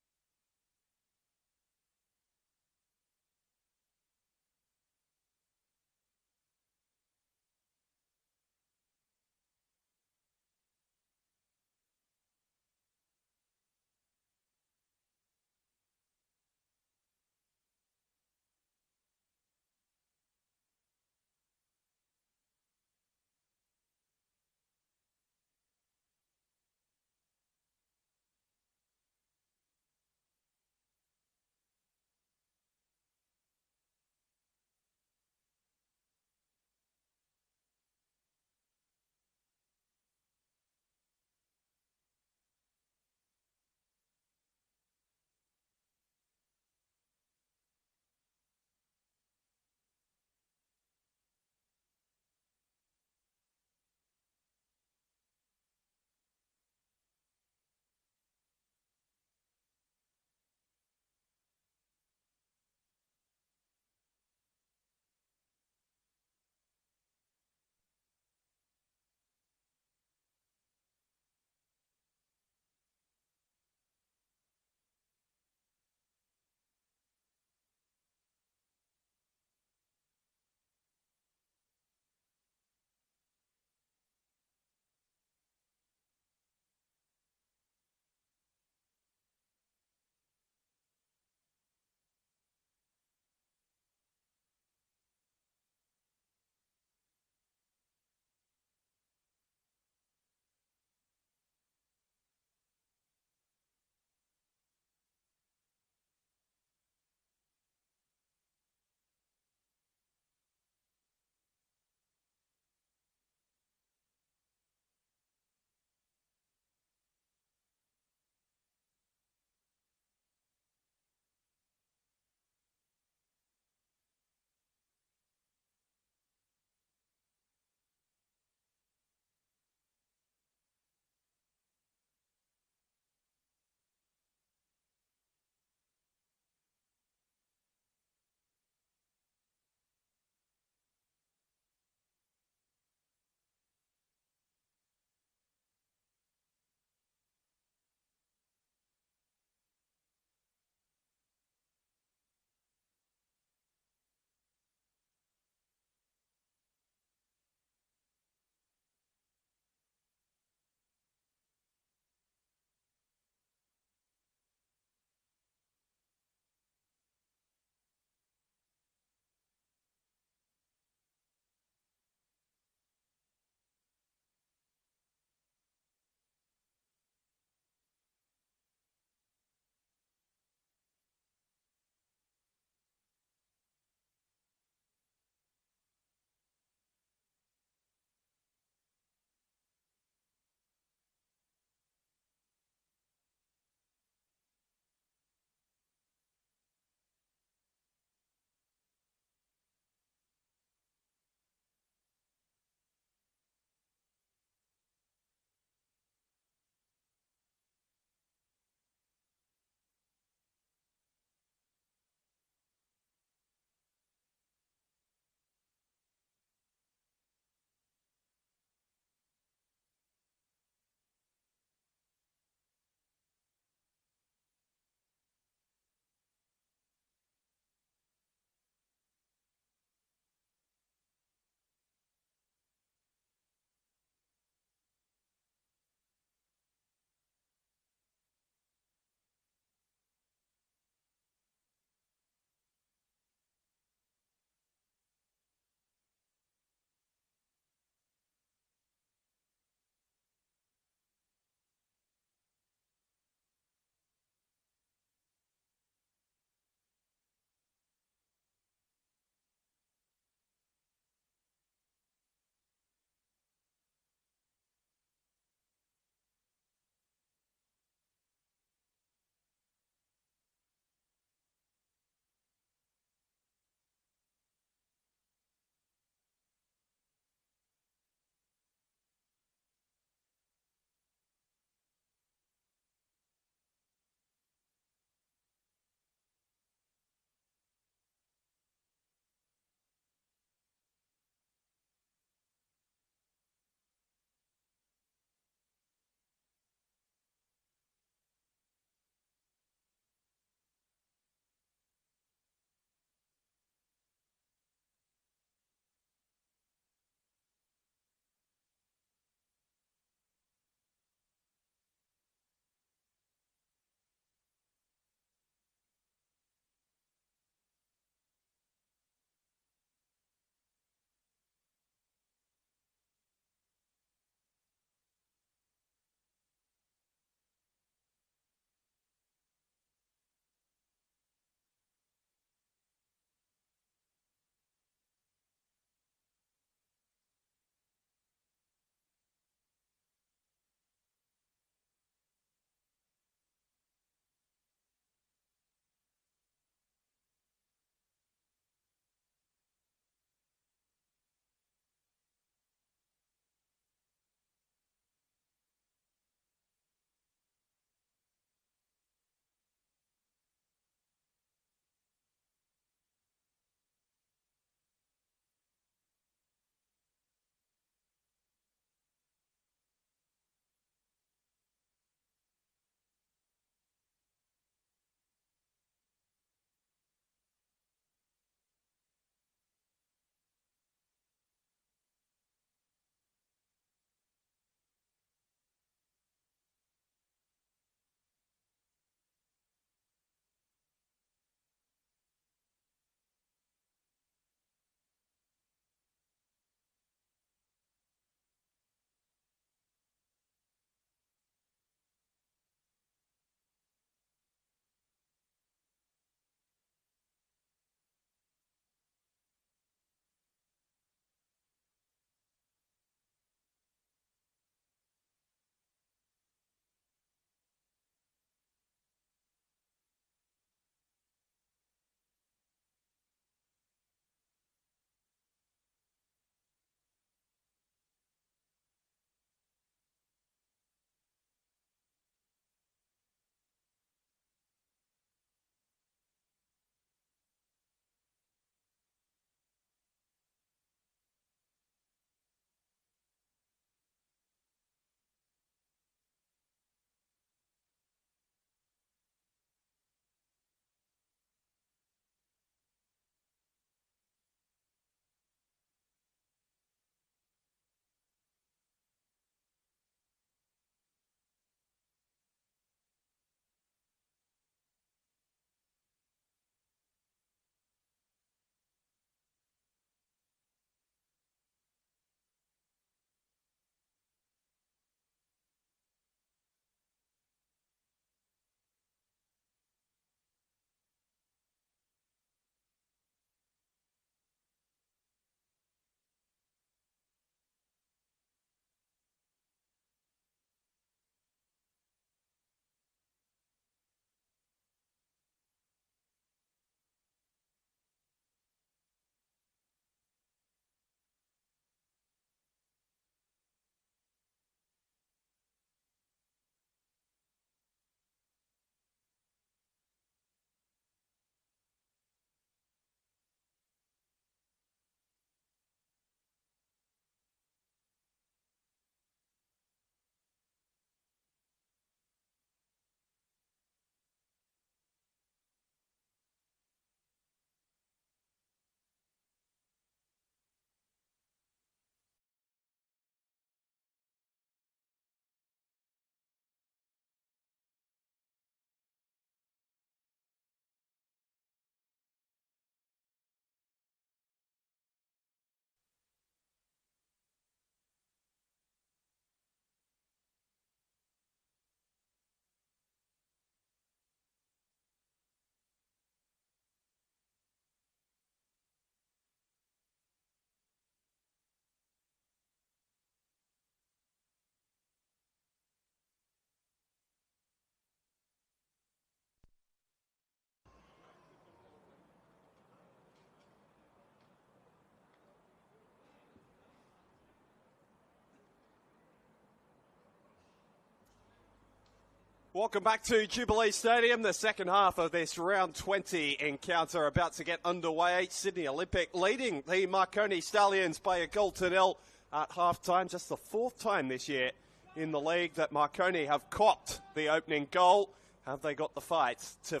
Welcome back to Jubilee Stadium. The second half of this round 20 encounter about to get underway. Sydney Olympic leading the Marconi Stallions by a goal to nil at half-time. Just the fourth time this year in the league that Marconi have copped the opening goal. Have they got the fight to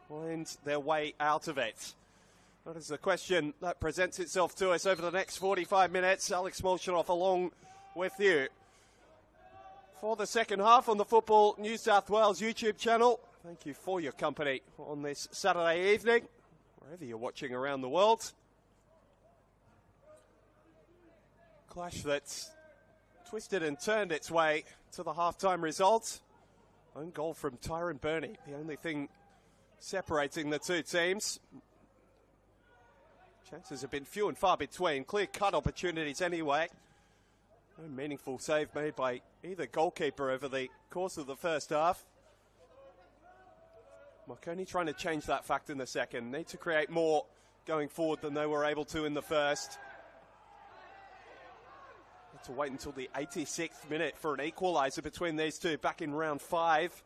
find their way out of it? That is the question that presents itself to us over the next 45 minutes. Alex Molchanoff along with you for the second half on the Football New South Wales YouTube channel. Thank you for your company on this Saturday evening, wherever you're watching around the world. Clash that's twisted and turned its way to the half-time result. Own goal from Tyrone Burney, the only thing separating the two teams. Chances have been few and far between. Clear-cut opportunities anyway. No meaningful save made by either goalkeeper over the course of the first half. Marconi trying to change that fact in the second. Need to create more going forward than they were able to in the first. Need to wait until the 86th minute for an equaliser between these two back in round 5.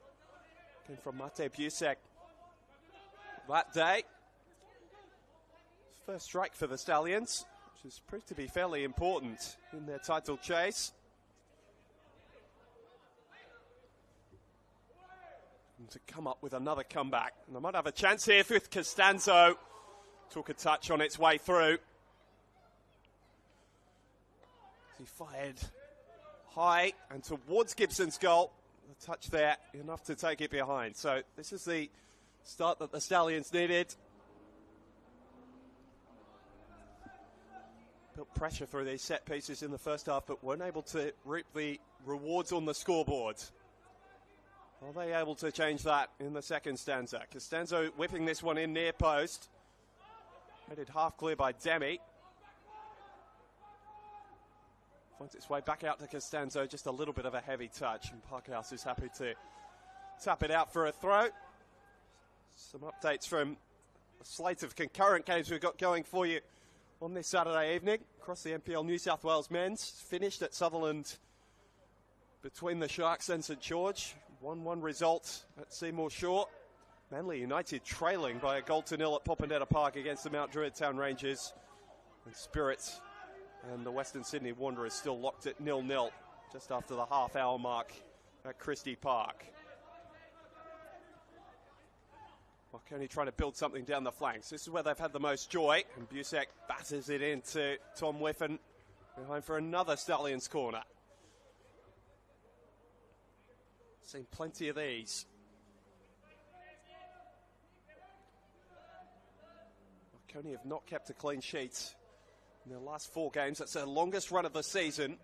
Came from Mate Busek that day. First strike for the Stallions, which has proved to be fairly important in their title chase. And to come up with another comeback. And they might have a chance here with Costanzo. Took a touch on its way through. He fired high and towards Gibson's goal. The touch there, enough to take it behind. So this is the start that the Stallions needed. Built pressure through these set pieces in the first half, but weren't able to reap the rewards on the scoreboard. Are they able to change that in the second stanza? Costanzo whipping this one in near post. Headed half clear by Demi. Finds its way back out to Costanzo, just a little bit of a heavy touch, and Parkhouse is happy to tap it out for a throw. Some updates from a slate of concurrent games we've got going for you on this Saturday evening across the NPL New South Wales men's. Finished at Sutherland between the Sharks and St George. 1-1 result at Seymour Shore. Manly United trailing by a goal to nil at Popondetta Park against the Mount Druitt Town Rangers. And Spirit and the Western Sydney Wanderers still locked at 0-0 just after the half-hour mark at Christie Park. Marconi trying to build something down the flanks. This is where they've had the most joy. And Busek batters it into Tom Whiffen behind for another Stallions corner. Seen plenty of these. Marconi have not kept a clean sheet in their last 4 games. That's their longest run of the season.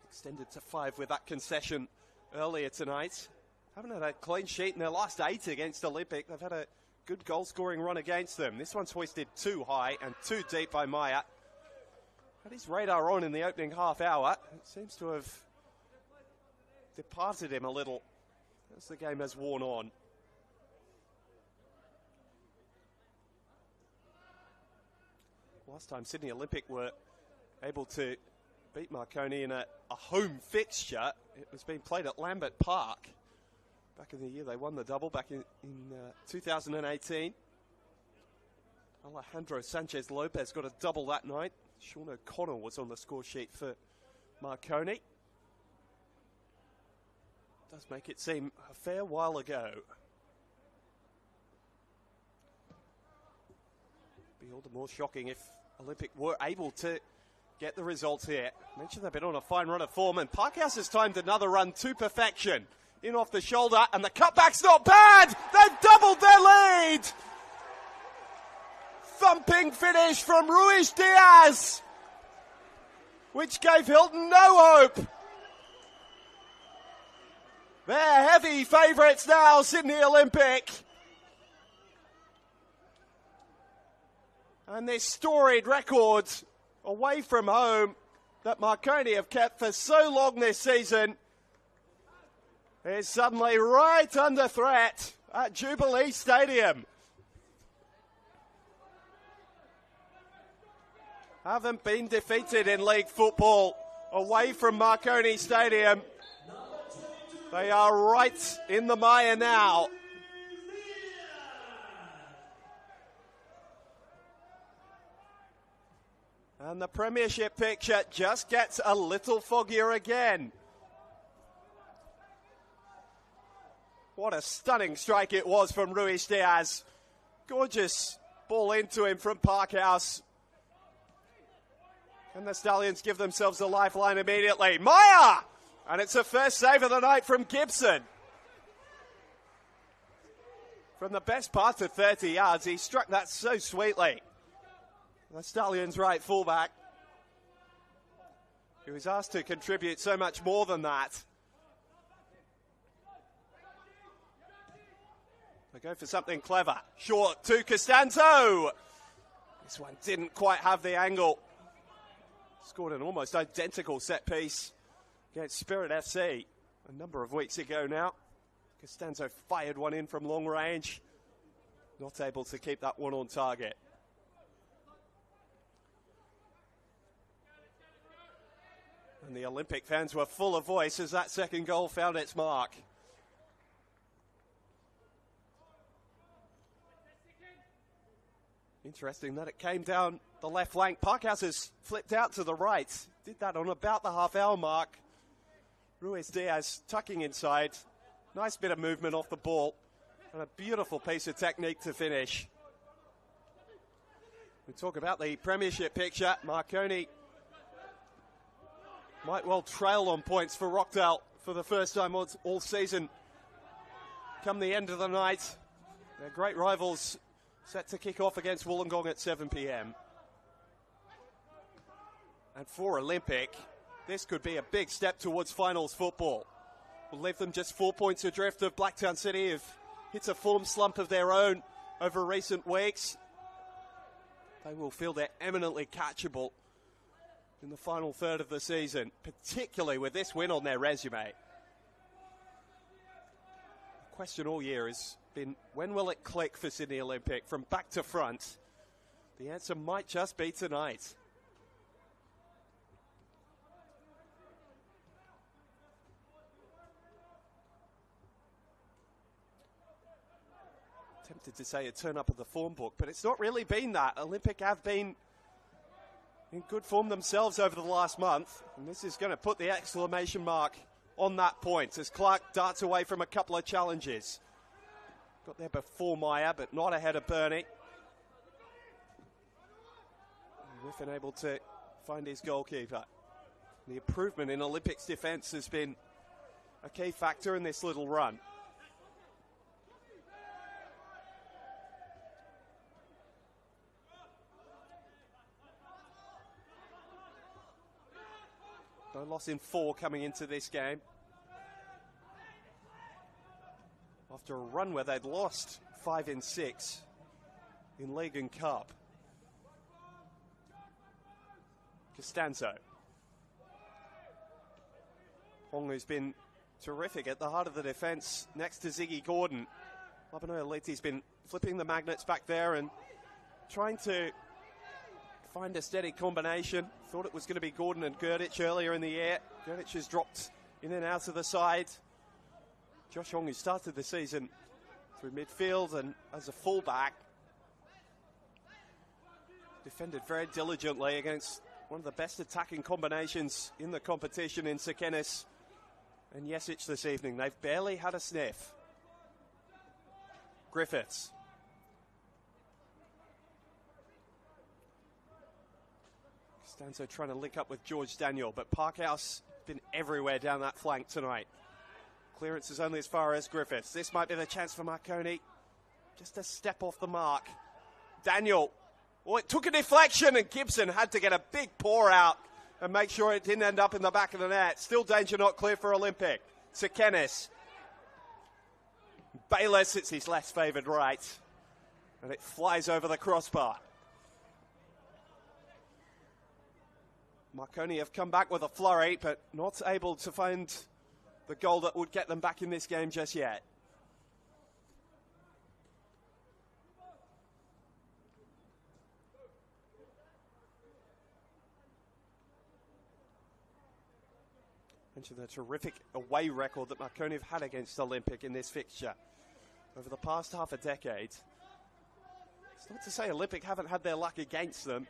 Extended to 5 with that concession earlier tonight. Haven't had a clean sheet in their last 8 against Olympic. They've had a good goal-scoring run against them. This one's hoisted too high and too deep by Maya. Had his radar on in the opening half hour. It seems to have departed him a little as the game has worn on. Last time Sydney Olympic were able to beat Marconi in a home fixture, it was being played at Lambert Park. Back in the year they won the double back in 2018. Alejandro Sanchez Lopez got a double that night. Sean O'Connell was on the score sheet for Marconi. Does make it seem a fair while ago. Be all the more shocking if Olympic were able to get the results here. Mentioned they've been on a fine run of form, and Parkhouse has timed another run to perfection. In off the shoulder, and the cutback's not bad! They've doubled their lead! Thumping finish from Ruiz Diaz, which gave Hilton no hope. They're heavy favourites now, Sydney Olympic. And this storied record away from home that Marconi have kept for so long this season is suddenly right under threat at Jubilee Stadium. Haven't been defeated in league football away from Marconi Stadium They are right in the mire now. And the Premiership picture just gets a little foggier again. What a stunning strike it was from Ruiz Diaz. Gorgeous ball into him from Parkhouse. And the Stallions give themselves a lifeline immediately. Meyer! And it's the first save of the night from Gibson. From the best part of 30 yards, he struck that so sweetly. The Stallions' right fullback, who was asked to contribute so much more than that. They go for something clever. Short to Costanzo. This one didn't quite have the angle. Scored an almost identical set piece against Spirit FC a number of weeks ago now. Costanzo fired one in from long range. Not able to keep that one on target. And the Olympic fans were full of voice as that second goal found its mark. Interesting that it came down the left flank. Parkhouse has flipped out to the right. Did that on about the half-hour mark. Ruiz Diaz tucking inside. Nice bit of movement off the ball. And a beautiful piece of technique to finish. We talk about the Premiership picture. Marconi might well trail on points for Rockdale for the first time all season. Come the end of the night, their great rivals set to kick off against Wollongong at 7 p.m. And for Olympic, this could be a big step towards finals football. Will leave them just 4 points adrift of Blacktown City, who've hit a form slump of their own over recent weeks. They will feel they're eminently catchable in the final third of the season, particularly with this win on their resume. The question all year has been, when will it click for Sydney Olympic from back to front? The answer might just be tonight. Tempted to say a turn up of the form book, but it's not really been that. Olympic have been in good form themselves over the last month, and this is going to put the exclamation mark on that point as Clark darts away from a couple of challenges. Got there before Meyer, but not ahead of Burney. Griffin able to find his goalkeeper. The improvement in Olympics defence has been a key factor in this little run. No loss in 4 coming into this game. After a run where they'd lost 5 in 6 in League and Cup. Costanzo. Hong, who's been terrific at the heart of the defence next to Ziggy Gordon. Labano Elite's been flipping the magnets back there and trying to find a steady combination. Thought it was going to be Gordon and Gerdich earlier in the year. Gerdich has dropped in and out of the side. Josh Hong, who started the season through midfield and as a fullback, defended very diligently against one of the best attacking combinations in the competition in Sekenis and Yesic this evening. They've barely had a sniff. Griffiths. Costanzo trying to link up with George Daniel, but Parkhouse been everywhere down that flank tonight. Clearance is only as far as Griffiths. This might be the chance for Marconi. Just a step off the mark. Daniel. Oh, it took a deflection and Gibson had to get a big pour out and make sure it didn't end up in the back of the net. Still danger not clear for Olympic. Sekenis. Bayless, it's his less favoured right. And it flies over the crossbar. Marconi have come back with a flurry, but not able to find the goal that would get them back in this game just yet. Mentioned the terrific away record that Marconi have had against Olympic in this fixture over the past half a decade. It's not to say Olympic haven't had their luck against them.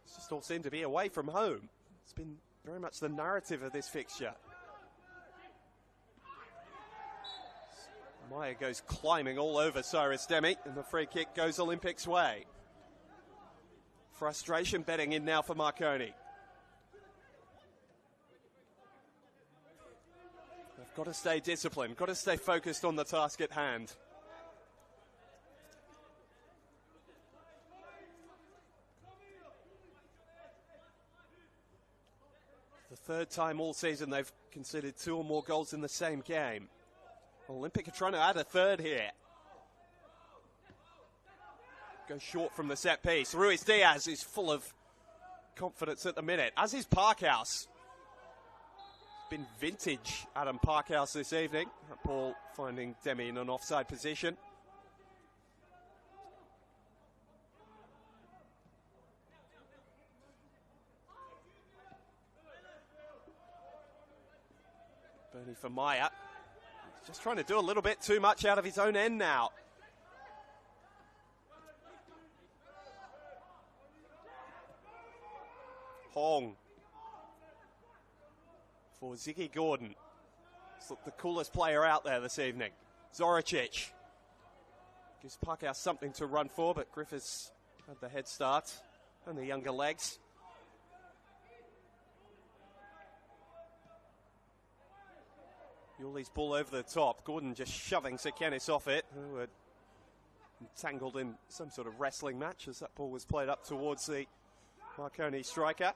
It's just all seemed to be away from home. It's been very much the narrative of this fixture. Meyer goes climbing all over Cyrus Demi, and the free kick goes Olympic's way. Frustration betting in now for Marconi. They've got to stay disciplined, got to stay focused on the task at hand. The third time all season they've conceded 2 or more goals in the same game. Olympic are trying to add a third here. Goes short from the set piece. Ruiz Diaz is full of confidence at the minute, as is Parkhouse. It's been vintage Adam Parkhouse this evening. That ball finding Demi in an offside position. Bernie for Meyer. He's just trying to do a little bit too much out of his own end now. Hong for Ziggy Gordon. He's the coolest player out there this evening. Zoricic gives Parkhouse something to run for, but Griffiths had the head start and the younger legs. Yuli's ball over the top. Gordon just shoving Sekenis off it, who had entangled in some sort of wrestling match as that ball was played up towards the Marconi striker.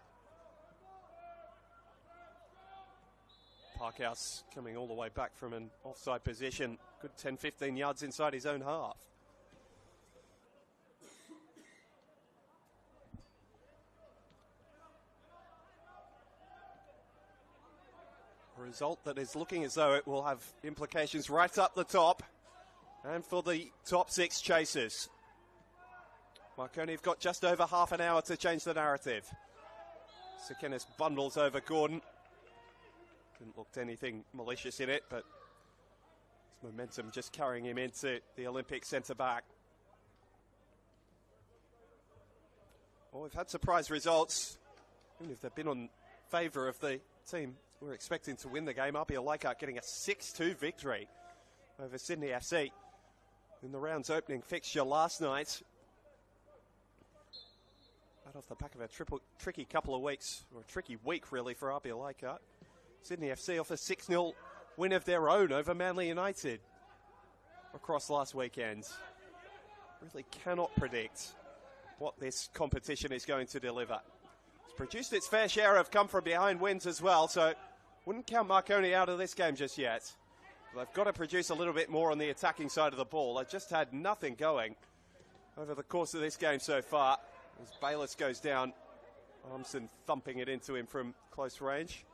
Parkhouse coming all the way back from an offside position. Good 10-15 yards inside his own half. A result that is looking as though it will have implications right up the top and for the top 6 chasers. Marconi have got just over half an hour to change the narrative. Sekenis bundles over Gordon. Didn't look anything malicious in it, but his momentum just carrying him into the Olympic centre-back. Well, we've had surprise results, even if they've been on favour of the team we're expecting to win the game. RB Leichhardt getting a 6-2 victory over Sydney FC in the round's opening fixture last night. Right off the back of a tricky couple of weeks, or a tricky week really for RB Leichhardt. Sydney FC off a 6-0 win of their own over Manly United across last weekend. Really cannot predict what this competition is going to deliver. It's produced its fair share of come-from-behind wins as well, so wouldn't count Marconi out of this game just yet. They've got to produce a little bit more on the attacking side of the ball. They've just had nothing going over the course of this game so far. As Bayliss goes down, Armson thumping it into him from close range.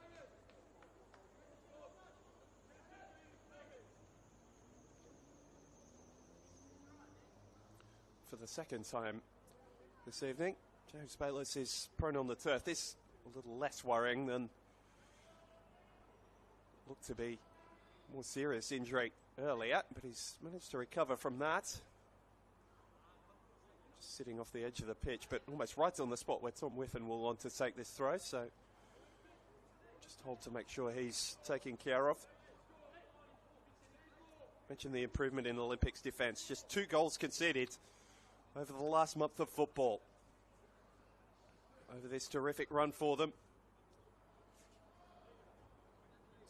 For the second time this evening, James Bayliss is prone on the turf. This a little less worrying than looked to be more serious injury earlier, but he's managed to recover from that. Just sitting off the edge of the pitch, but almost right on the spot where Tom Whiffen will want to take this throw, so just hold to make sure he's taken care of. Mentioned the improvement in Olympics defence. Just 2 goals conceded over the last month of football. Over this terrific run for them.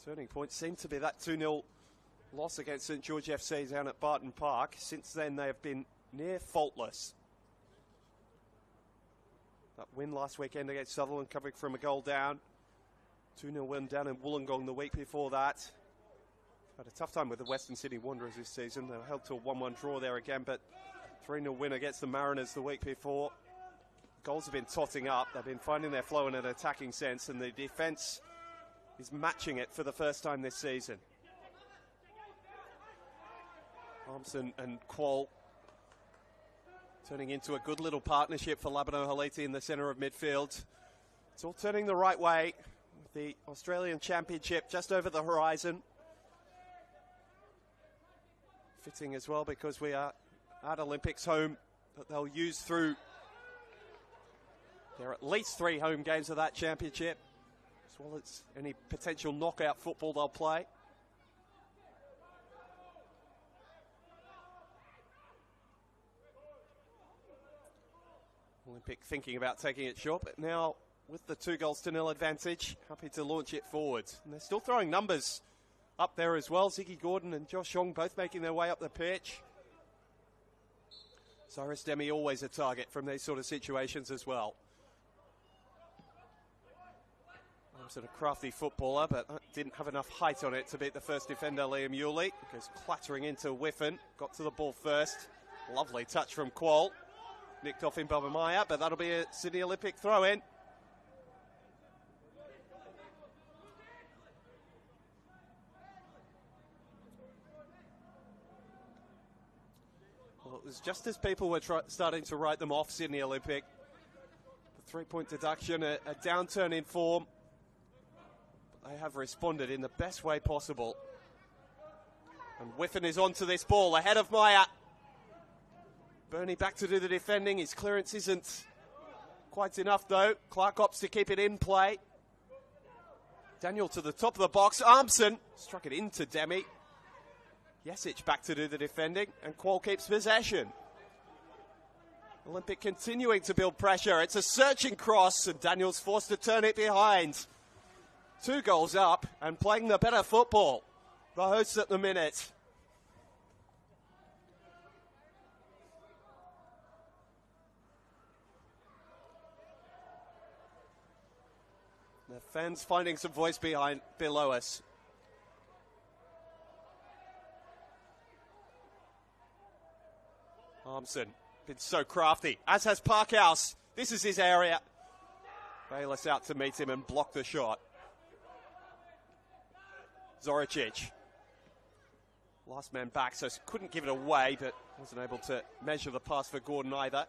Turning point seemed to be that 2-0 loss against St George FC down at Barton Park. Since then they have been near faultless. That win last weekend against Sutherland, coming from a goal down. 2-0 win down in Wollongong the week before that. Had a tough time with the Western Sydney Wanderers this season. They were held to a 1-1 draw there again, but 3-0 win against the Mariners the week before. Goals have been totting up. They've been finding their flow in an attacking sense, and the defence is matching it for the first time this season. Armson and Quall turning into a good little partnership for Labano Haliti in the centre of midfield. It's all turning the right way. with the Australian Championship just over the horizon. Fitting as well because we are at Olympics home that they'll use through. There are at least 3 home games of that championship, as well as any potential knockout football they'll play. Olympic thinking about taking it short, but now with the 2-0 advantage, happy to launch it forward. And they're still throwing numbers up there as well. Ziggy Gordon and Josh Hong both making their way up the pitch. Cyrus Demi always a target from these sort of situations as well. Sort of crafty footballer, but didn't have enough height on it to beat the first defender, Liam Yulee. Goes clattering into Whiffen. Got to the ball first. Lovely touch from Qual. Nicked off in Bobamaya, but that'll be a Sydney Olympic throw-in. Well, it was just as people were starting to write them off, Sydney Olympic. The 3-point deduction, a downturn in form. They have responded in the best way possible. And Whiffen is onto this ball, ahead of Maya. Bernie back to do the defending. His clearance isn't quite enough, though. Clark opts to keep it in play. Daniel to the top of the box. Armson struck it into Demi. Jesic back to do the defending, and Qual keeps possession. Olympic continuing to build pressure. It's a searching cross, and Daniel's forced to turn it behind. 2 goals up and playing the better football. The hosts at the minute. The fans finding some voice below us. Armson been so crafty, as has Parkhouse. This is his area. Bayless out to meet him and block the shot. Zoricic. Last man back, so couldn't give it away, but wasn't able to measure the pass for Gordon either.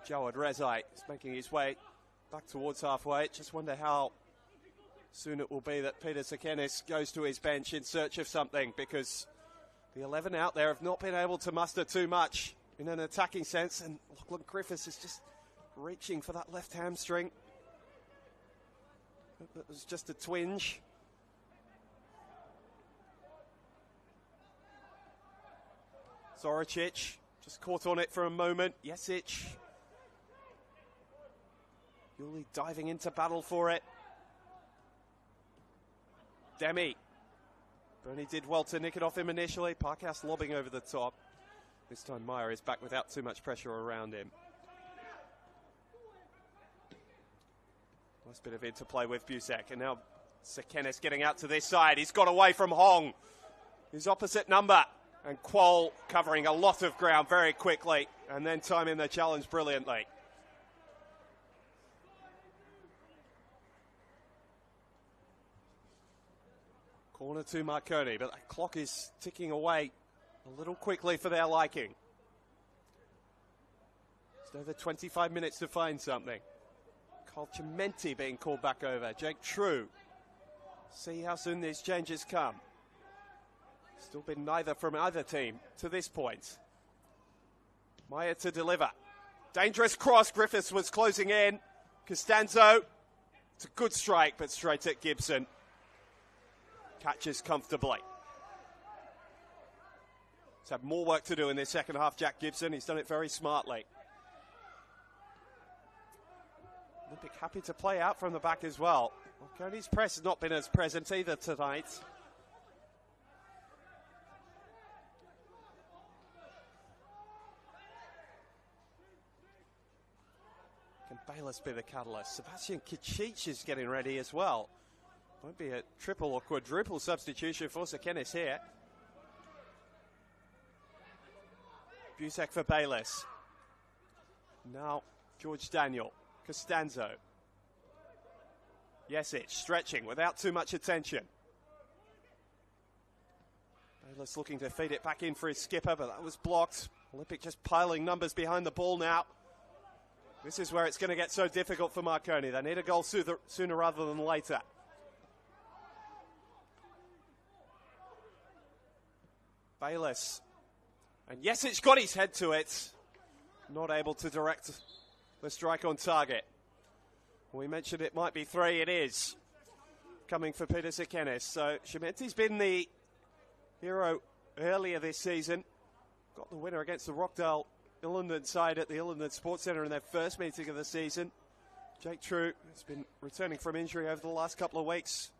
Jawad Rezai is making his way back towards halfway. Just wonder how soon it will be that Peter Sekenis goes to his bench in search of something, because the 11 out there have not been able to muster too much in an attacking sense, and Lachlan Griffiths is just reaching for that left hamstring. It was just a twinge. Zoricic just caught on it for a moment. Jesic. Yulee diving into battle for it. Demi. Bernie did well to nick it off him initially. Parkhouse lobbing over the top. This time Meyer is back without too much pressure around him. Nice bit of interplay with Busek. And now Sekenis getting out to this side. He's got away from Hong. His opposite number. And Qual covering a lot of ground very quickly. And then timing the challenge brilliantly. Corner to Marconi, but that clock is ticking away a little quickly for their liking. It's over 25 minutes to find something. Carl Chimenti being called back over. Jake True. See how soon these changes come. Still been neither from either team to this point. Maya to deliver. Dangerous cross. Griffiths was closing in. Costanzo. It's a good strike, but straight at Gibson. Catches comfortably. He's had more work to do in this second half, Jack Gibson. He's done it very smartly. Olympic happy to play out from the back as well. Marconi's press has not been as present either tonight. Can Bayless be the catalyst? Sebastian Kicic is getting ready as well. Won't be a triple or quadruple substitution for Sekenis here. Busek for Bayless. Now George Daniel. Costanzo. Jesic stretching without too much attention. Bayless looking to feed it back in for his skipper, but that was blocked. Olympic just piling numbers behind the ball now. This is where it's going to get so difficult for Marconi. They need a goal sooner rather than later. Bayless. And yes, it's got his head to it. Not able to direct the strike on target. We mentioned it might be 3, it is. Coming for Peter Sekenis. So Shimenti's been the hero earlier this season. Got the winner against the Rockdale Illingdon side at the Illingdon Sports Centre in their first meeting of the season. Jake True has been returning from injury over the last couple of weeks.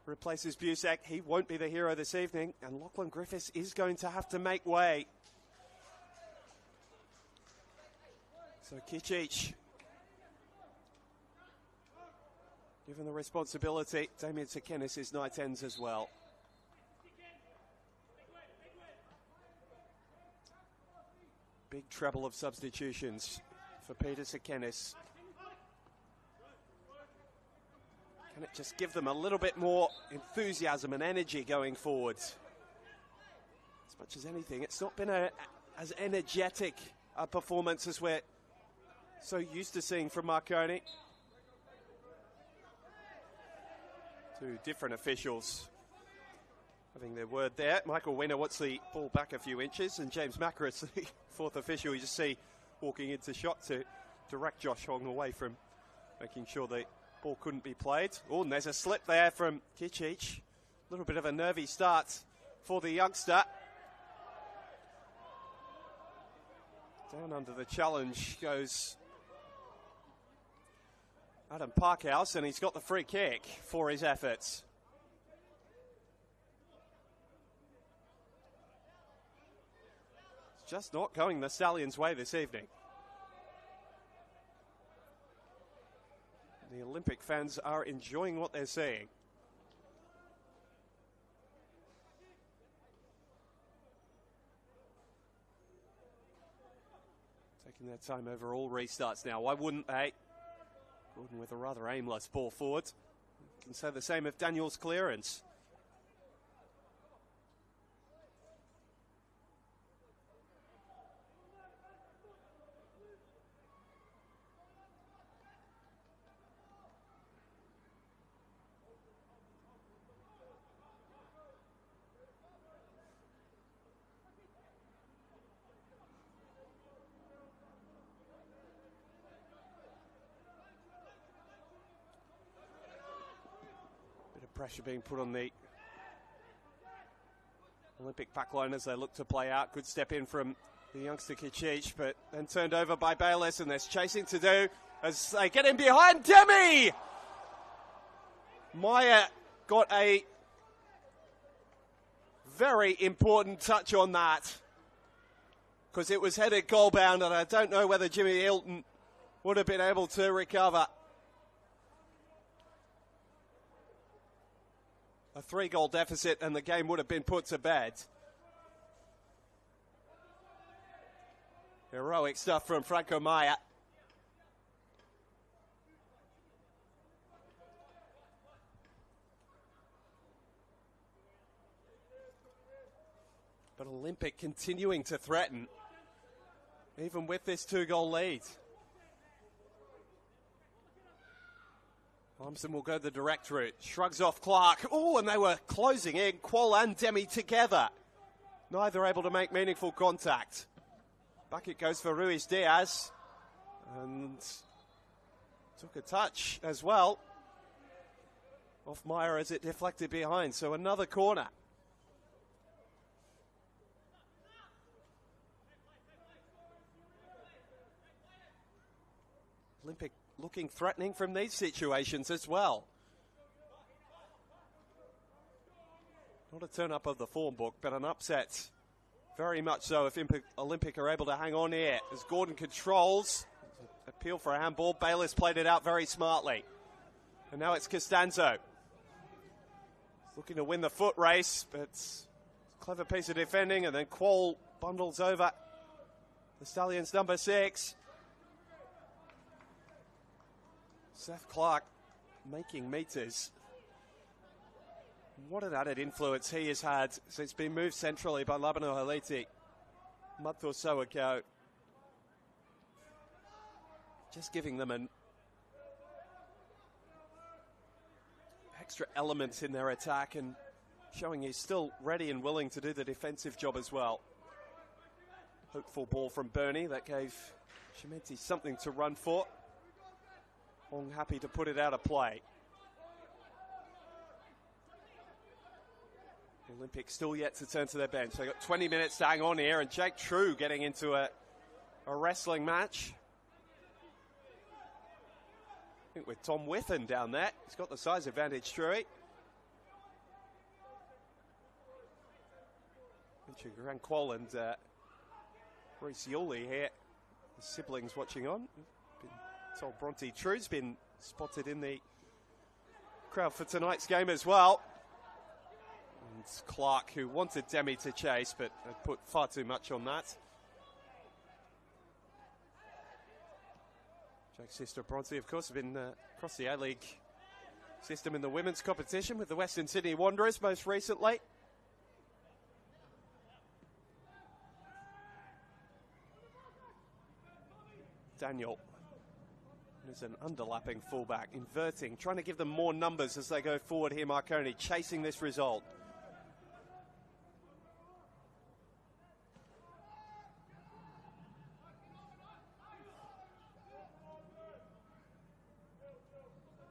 Replaces Busak. He won't be the hero this evening. And Lachlan Griffiths is going to have to make way. So Kichich, given the responsibility, Damien Sekenis is night ends as well. Big treble of substitutions for Peter Sekenis. Can it just give them a little bit more enthusiasm and energy going forwards? As much as anything, it's not been as energetic a performance as we're so used to seeing from Marconi. Two different officials having their word there. Michael Winner wants the ball back a few inches, and James Macris, the fourth official, you just see walking into shot to direct Josh Hong away from making sure the ball couldn't be played. Oh, and there's a slip there from Kichich. A little bit of a nervy start for the youngster. Down under the challenge goes Adam Parkhouse, and he's got the free kick for his efforts. It's just not going the Stallions' way this evening. The Olympic fans are enjoying what they're seeing. Taking their time over all restarts now. Why wouldn't they? Gordon with a rather aimless ball forward. You can say the same of Daniel's clearance. Pressure being put on the Olympic backline as they look to play out. Good step in from the youngster Kichich, but then turned over by Bayless, and there's chasing to do as they get in behind Demi. Meyer got a very important touch on that because it was headed goal bound, and I don't know whether Jimmy Hilton would have been able to recover. A 3-goal deficit and the game would have been put to bed. Heroic stuff from Franco Meyer. But Olympic continuing to threaten, even with this 2-goal lead. Thompson will go the direct route. Shrugs off Clark. Oh, and they were closing in, Qual and Demi together. Neither able to make meaningful contact. Back it goes for Ruiz Diaz. And took a touch as well off Meyer as it deflected behind. So another corner. Olympic looking threatening from these situations as well. Not a turn-up of the form book, but an upset. Very much so if Olympic are able to hang on here. As Gordon controls, appeal for a handball. Bayless played it out very smartly. And now it's Costanzo. Looking to win the foot race, but clever piece of defending, and then Qual bundles over the Stallions' number 6. Seth Clark making meters. What an added influence he has had since being moved centrally by Labano Haliti a month or so ago. Just giving them an extra element in their attack and showing he's still ready and willing to do the defensive job as well. Hopeful ball from Bernie that gave Chimenti something to run for. Hong happy to put it out of play. Olympic still yet to turn to their bench. They've got 20 minutes to hang on here, and Jake True getting into a wrestling match. I think with Tom Whiffen down there. He's got the size advantage, True. Richard Granquol and Reece Yuli here. The siblings watching on. Been told Bronte True's been spotted in the crowd for tonight's game as well. And Clark, who wanted Demi to chase, but had put far too much on that. Jake's sister Bronte, of course, has been across the A-League system in the women's competition with the Western Sydney Wanderers most recently. Daniel is an underlapping fullback, inverting, trying to give them more numbers as they go forward here. Marconi chasing this result.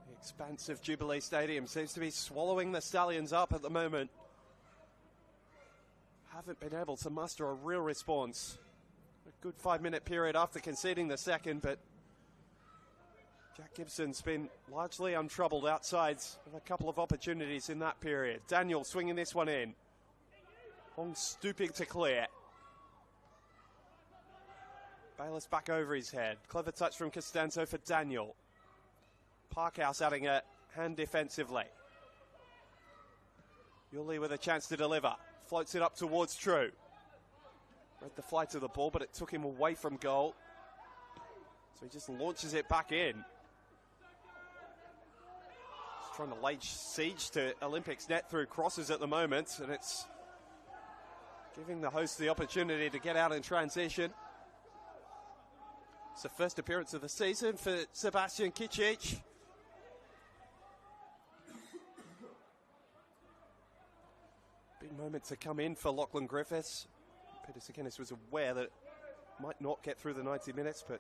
The expansive Jubilee Stadium seems to be swallowing the Stallions up at the moment. Haven't been able to muster a real response. A good 5-minute period after conceding the second, but Jack Gibson's been largely untroubled outside with a couple of opportunities in that period. Daniel swinging this one in. Hong stooping to clear. Bayless back over his head. Clever touch from Costanzo for Daniel. Parkhouse adding a hand defensively. Yuli with a chance to deliver. Floats it up towards True. Read the flight of the ball, but it took him away from goal. So he just launches it back in. He's trying to lay siege to Olympics net through crosses at the moment, and it's giving the host the opportunity to get out in transition. It's the first appearance of the season for Sebastian Kicic. Big moment to come in for Lachlan Griffiths. Peter Sekenis was aware that it might not get through the 90 minutes, but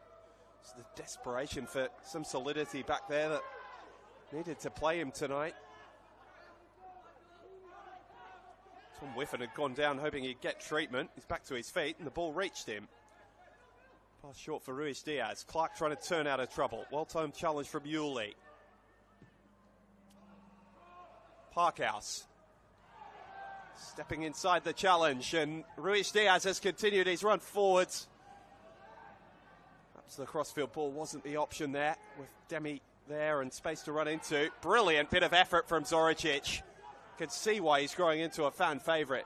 it's the desperation for some solidity back there that needed to play him tonight. Tom Whiffen had gone down hoping he'd get treatment. He's back to his feet and the ball reached him. Pass short for Ruiz Diaz. Clark trying to turn out of trouble. Well-timed challenge from Yuli. Parkhouse. Stepping inside the challenge, and Ruiz Diaz has continued his run forwards. Perhaps the crossfield ball wasn't the option there, with Demi there and space to run into. Brilliant bit of effort from Zoricic. Can see why he's growing into a fan favourite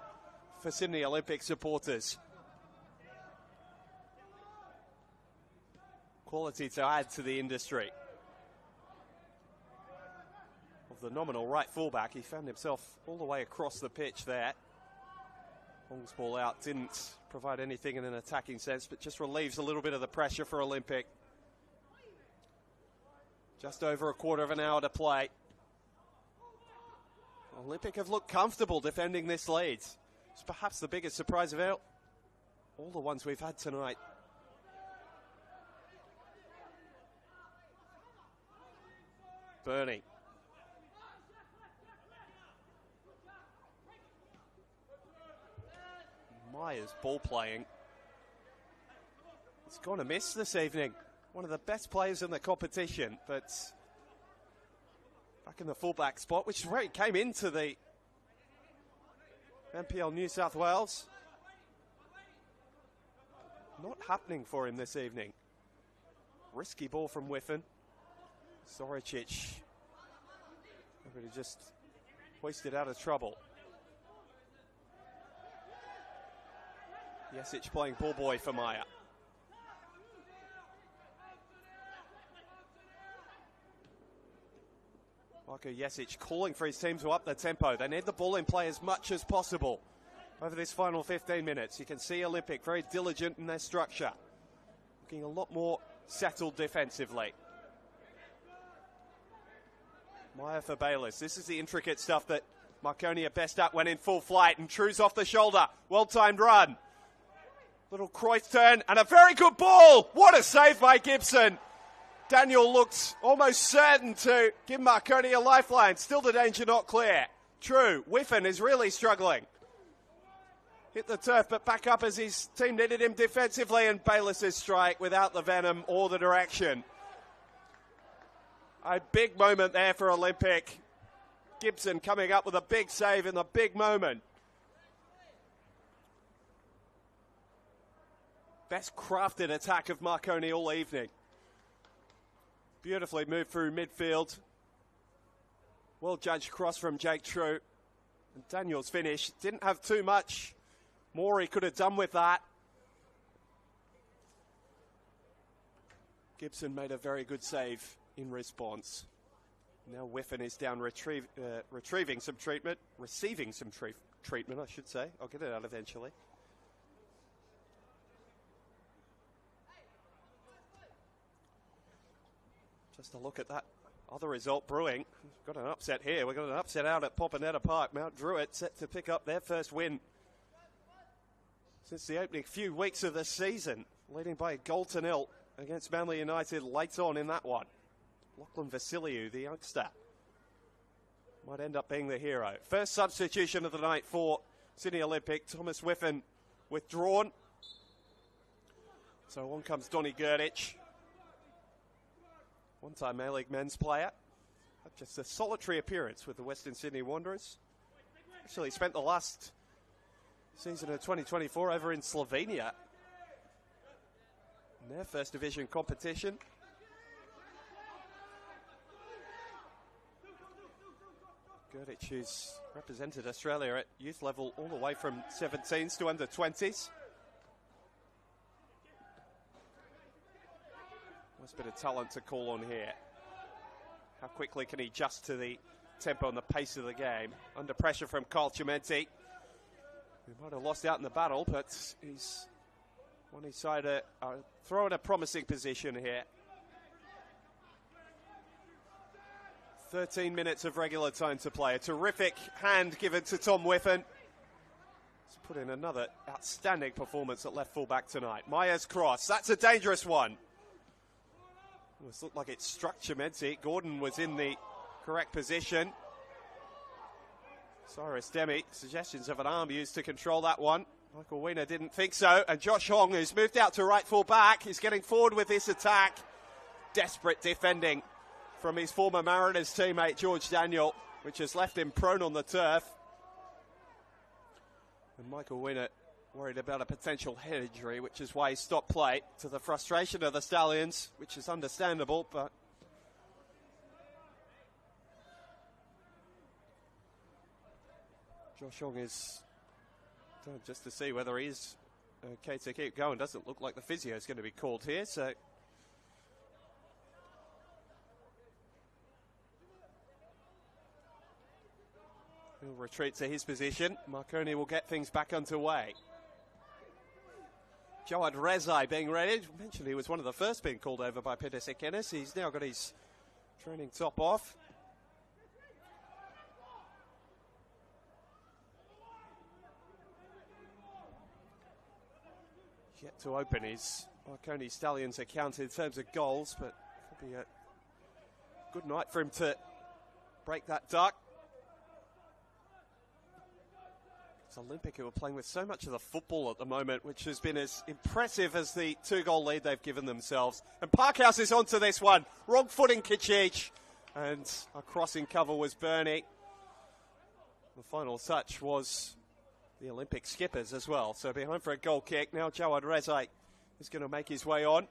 for Sydney Olympic supporters. Quality to add to the industry. Of the nominal right fullback, he found himself all the way across the pitch there. Hong's ball out didn't provide anything in an attacking sense, but just relieves a little bit of the pressure for Olympic. Just over a quarter of an hour to play. Olympic have looked comfortable defending this lead. It's perhaps the biggest surprise of all the ones we've had tonight. Bernie. Myers ball playing. He's gone amiss this evening. One of the best players in the competition, but back in the fullback spot, which is where he came into the NPL New South Wales. Not happening for him this evening. Risky ball from Whiffen. Zoricic. Everybody just hoisted out of trouble. Jesic playing ball boy for Maya. Marko Jesic calling for his team to up the tempo. They need the ball in play as much as possible over this final 15 minutes. You can see Olympic very diligent in their structure. Looking a lot more settled defensively. Maya for Bayless. This is the intricate stuff that Marconi best up, went in full flight, and True's off the shoulder. Well-timed run. Little Cruyff turn, and a very good ball. What a save by Gibson. Daniel looked almost certain to give Marconi a lifeline. Still the danger not clear. True, Whiffen is really struggling. Hit the turf, but back up as his team needed him defensively, and Bayless's strike without the venom or the direction. A big moment there for Olympic. Gibson coming up with a big save in the big moment. Best crafted attack of Marconi all evening. Beautifully moved through midfield. Well judged cross from Jake True. And Daniel's finish didn't have too much more he could have done with that. Gibson made a very good save in response. Now Whiffen is down receiving some treatment, I should say. I'll get it out eventually. Just a look at that other result brewing. We've got an upset here. We've got an upset out at Popinetta Park. Mount Druitt set to pick up their first win since the opening few weeks of the season, leading by a goal to nil against Manly United late on in that one. Lachlan Vasiliou, the youngster, might end up being the hero. First substitution of the night for Sydney Olympic. Thomas Whiffen withdrawn. So on comes Donny Gurditch. One-time A-League men's player. Just a solitary appearance with the Western Sydney Wanderers. Actually spent the last season of 2024 over in Slovenia in their first division competition. Gurditch, who's represented Australia at youth level all the way from 17s to under 20s. Nice bit of talent to call on here. How quickly can he adjust to the tempo and the pace of the game? Under pressure from Carl Chimenti. He might have lost out in the battle, but he's on his side, throwing a promising position here. 13 minutes of regular time to play. A terrific hand given to Tom Whiffen. He's put in another outstanding performance at left fullback tonight. Myers cross. That's a dangerous one. It looked like it struck Chimenti. Gordon was in the correct position. Cyrus Demi, suggestions of an arm used to control that one. Michael Wiener didn't think so. And Josh Hong, who's moved out to right full back, is getting forward with this attack. Desperate defending from his former Mariners teammate George Daniel, which has left him prone on the turf. And Michael Wiener worried about a potential head injury, which is why he stopped play, to the frustration of the Stallions, which is understandable, but Josh Hong is just to see whether he's okay to keep going. Doesn't look like the physio is going to be called here, so he'll retreat to his position. Marconi will get things back underway. Jawad Rezai being ready. Mentioned he was one of the first being called over by Peter Sekenis. He's now got his training top off. Yet to open his Marconi Stallions account in terms of goals, but it'll be a good night for him to break that duck. It's Olympic who are playing with so much of the football at the moment, which has been as impressive as the 2-goal lead they've given themselves. And Parkhouse is onto this one. Wrong footing Kicic, and a crossing cover was Burney. The final touch was the Olympic skippers as well. So behind for a goal kick. Now Jawad Rezai is going to make his way on.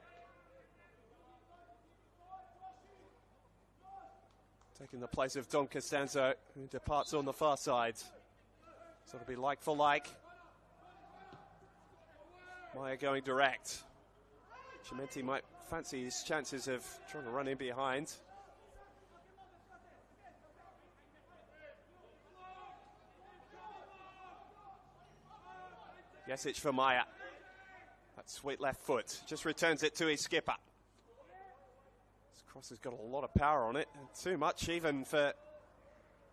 Taking the place of Don Costanzo, who departs on the far side. So it'll be like for like. Meyer going direct. Chimenti might fancy his chances of trying to run in behind. Jesic for Meyer. That sweet left foot. Just returns it to his skipper. This cross has got a lot of power on it. And too much even for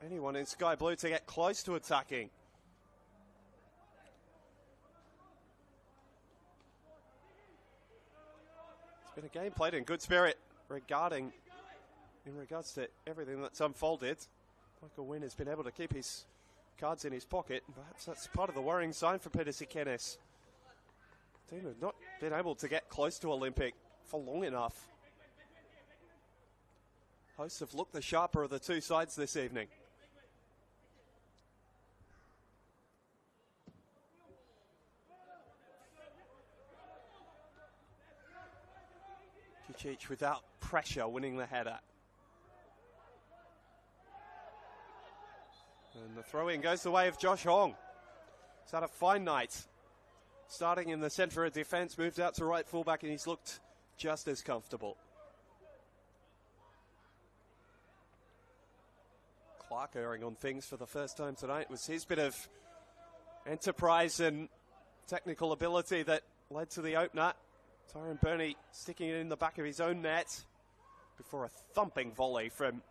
anyone in sky blue to get close to attacking. It's been a game played in good spirit in regards to everything that's unfolded. Michael Wynn has been able to keep his cards in his pocket. Perhaps that's part of the worrying sign for Peter Sikenes. The team have not been able to get close to Olympic for long enough. Hosts have looked the sharper of the two sides this evening. Kucic without pressure winning the header. And the throw-in goes the way of Josh Hong. He's had a fine night. Starting in the centre of defence, moved out to right fullback, and he's looked just as comfortable. Clark erring on things for the first time tonight. It was his bit of enterprise and technical ability that led to the opener. Tyrone Burney sticking it in the back of his own net before a thumping volley from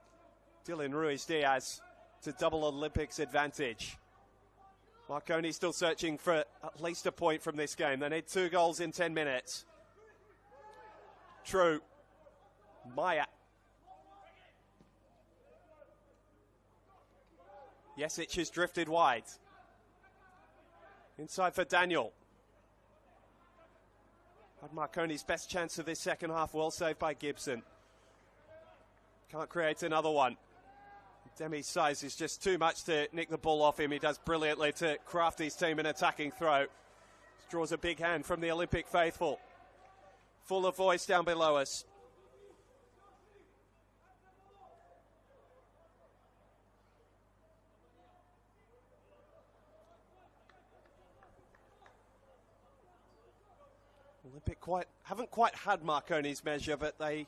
Dylan Ruiz-Diaz to double Olympics advantage. Marconi still searching for at least a point from this game. They need 2 goals in 10 minutes. True. Maya. Jesic has drifted wide. Inside for Daniel. Had Marconi's best chance of this second half, well saved by Gibson. Can't create another one. Demi's size is just too much to nick the ball off him. He does brilliantly to craft his team an attacking throw. Draws a big hand from the Olympic faithful. Full of voice down below us. Olympic haven't quite had Marconi's measure, but they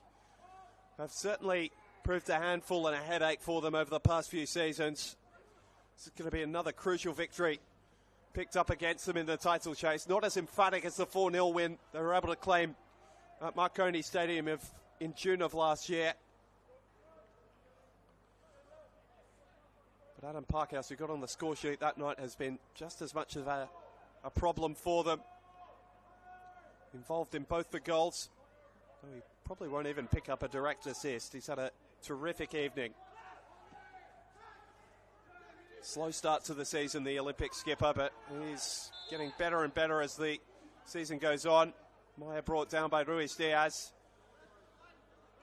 have certainly proved a handful and a headache for them over the past few seasons. This is going to be another crucial victory picked up against them in the title chase. Not as emphatic as the 4-0 win they were able to claim at Marconi Stadium in June of last year. But Adam Parkhouse, who got on the score sheet that night, has been just as much of a problem for them. Involved in both the goals. Oh, he probably won't even pick up a direct assist. He's had a terrific evening. Slow start to the season, the Olympic skipper, but he's getting better and better as the season goes on. Maya brought down by Ruiz-Diaz.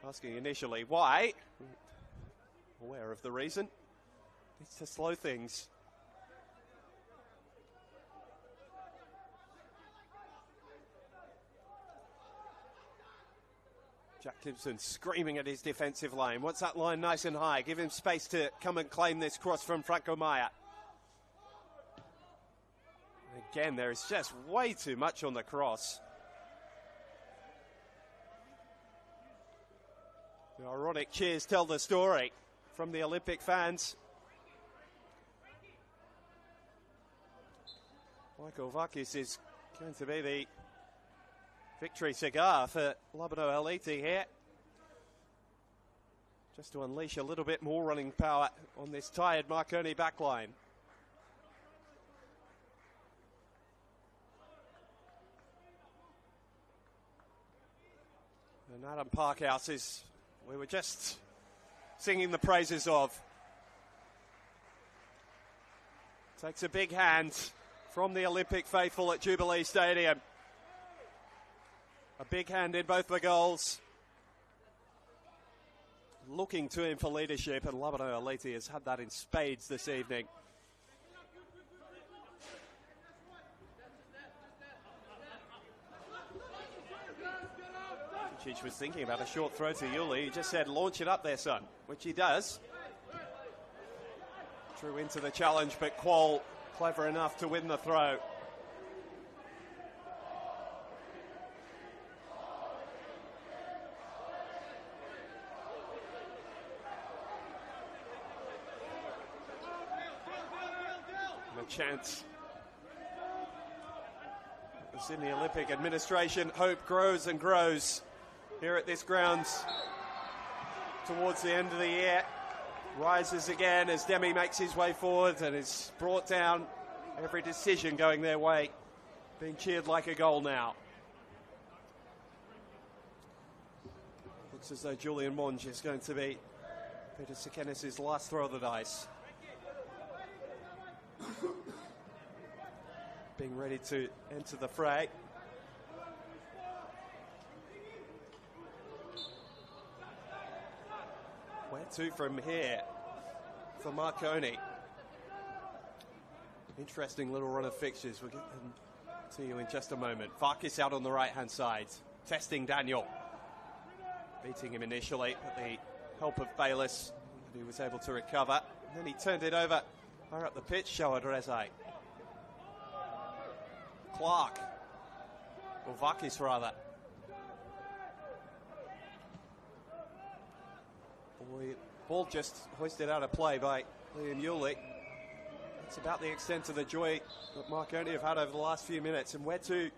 Asking initially why. Aware of the reason. Needs to slow things. Jack Gibson screaming at his defensive line. Wants that line nice and high. Give him space to come and claim this cross from Franco Maya. Again, there is just way too much on the cross. The ironic cheers tell the story from the Olympic fans. Michael Vakis is going to be the victory cigar for Labano Elite here. Just to unleash a little bit more running power on this tired Marconi backline. And Adam Parkhouse is, we were just singing the praises of. Takes a big hand from the Olympic faithful at Jubilee Stadium. A big hand in both the goals. Looking to him for leadership, and Labano Elite has had that in spades this evening. Kucic was thinking about a short throw to Yuli. He just said, launch it up there, son, which he does. Drew into the challenge, but Quoll clever enough to win the throw. Chance. The Sydney Olympic administration hope grows and grows here at this grounds towards the end of the year. rises again as Demi makes his way forward and is brought down. Every decision going their way, being cheered like a goal now. Looks as though Julian Monge is going to be Peter Sekenis' last throw of the dice. Being ready to enter the fray. Where to from here for Marconi? Interesting little run of fixtures. We'll get them to you in just a moment. Farkas out on the right-hand side, testing Daniel. Beating him initially, with the help of Bayliss, he was able to recover. And then he turned it over higher up the pitch, Shoad Reze. Clark, or Farkas rather. Ball just hoisted out of play by Liam Yulee. It's about the extent of the joy that Marconi have had over the last few minutes. And where to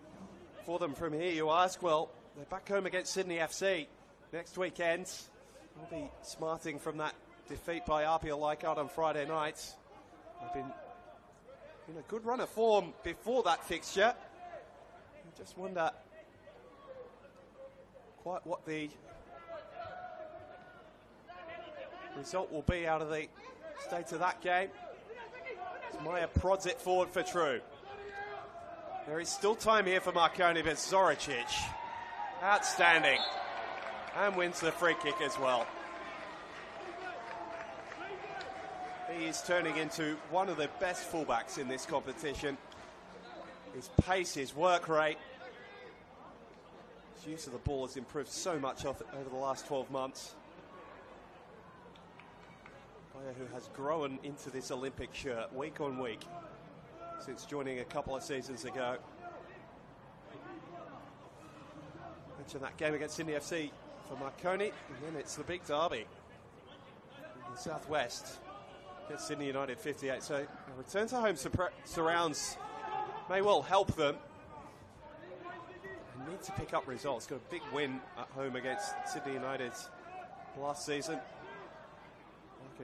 for them from here, you ask? Well, they're back home against Sydney FC next weekend. They'll be smarting from that defeat by RPL Leichhardt on Friday night. They've been in a good run of form before that fixture. I just wonder quite what the result will be out of the state of that game. Maya prods it forward for True. There is still time here for Marconi, but Zoricic, outstanding, and wins the free kick as well. He is turning into one of the best fullbacks in this competition. His pace, his work rate, his use of the ball has improved so much over the last 12 months. Who has grown into this Olympic shirt week on week since joining a couple of seasons ago. Mentioned that game against Sydney FC for Marconi, and then it's the big derby in the southwest against Sydney United 58. So a return to home surrounds may well help them. They need to pick up results. Got a big win at home against Sydney United last season.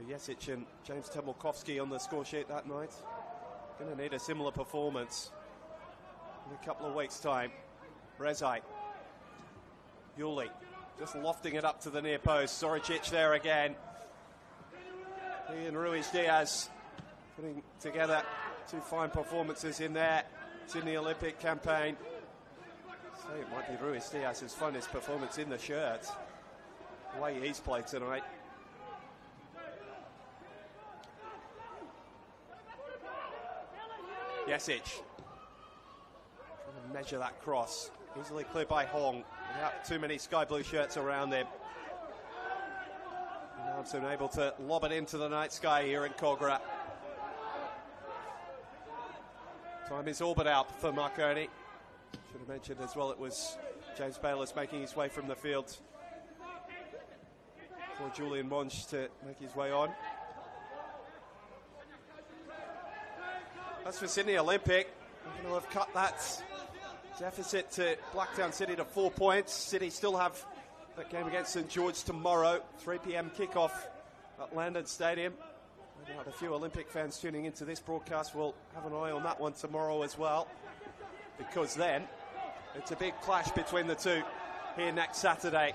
Jesic and James Temolkovsky on the score sheet that night. Going to need a similar performance in a couple of weeks' time. Reze, Yulee, just lofting it up to the near post. Zoricic there again. He and Ruiz Diaz putting together two fine performances in their Sydney Olympic campaign. So it might be Ruiz Diaz's finest performance in the shirt. The way he's played tonight. Jesic, trying to measure that cross, easily cleared by Hong, without too many sky blue shirts around him. And Armstrong able to lob it into the night sky here in Kogarah. Time is all but out for Marconi. Should have mentioned as well it was James Bayliss making his way from the field for Julian Monge to make his way on. As for Sydney Olympic, they're going to have cut that deficit to Blacktown City to 4 points. City still have that game against St George tomorrow, 3 p.m. kickoff at Landon Stadium. No doubt a few Olympic fans tuning into this broadcast will have an eye on that one tomorrow as well, because then it's a big clash between the two here next Saturday.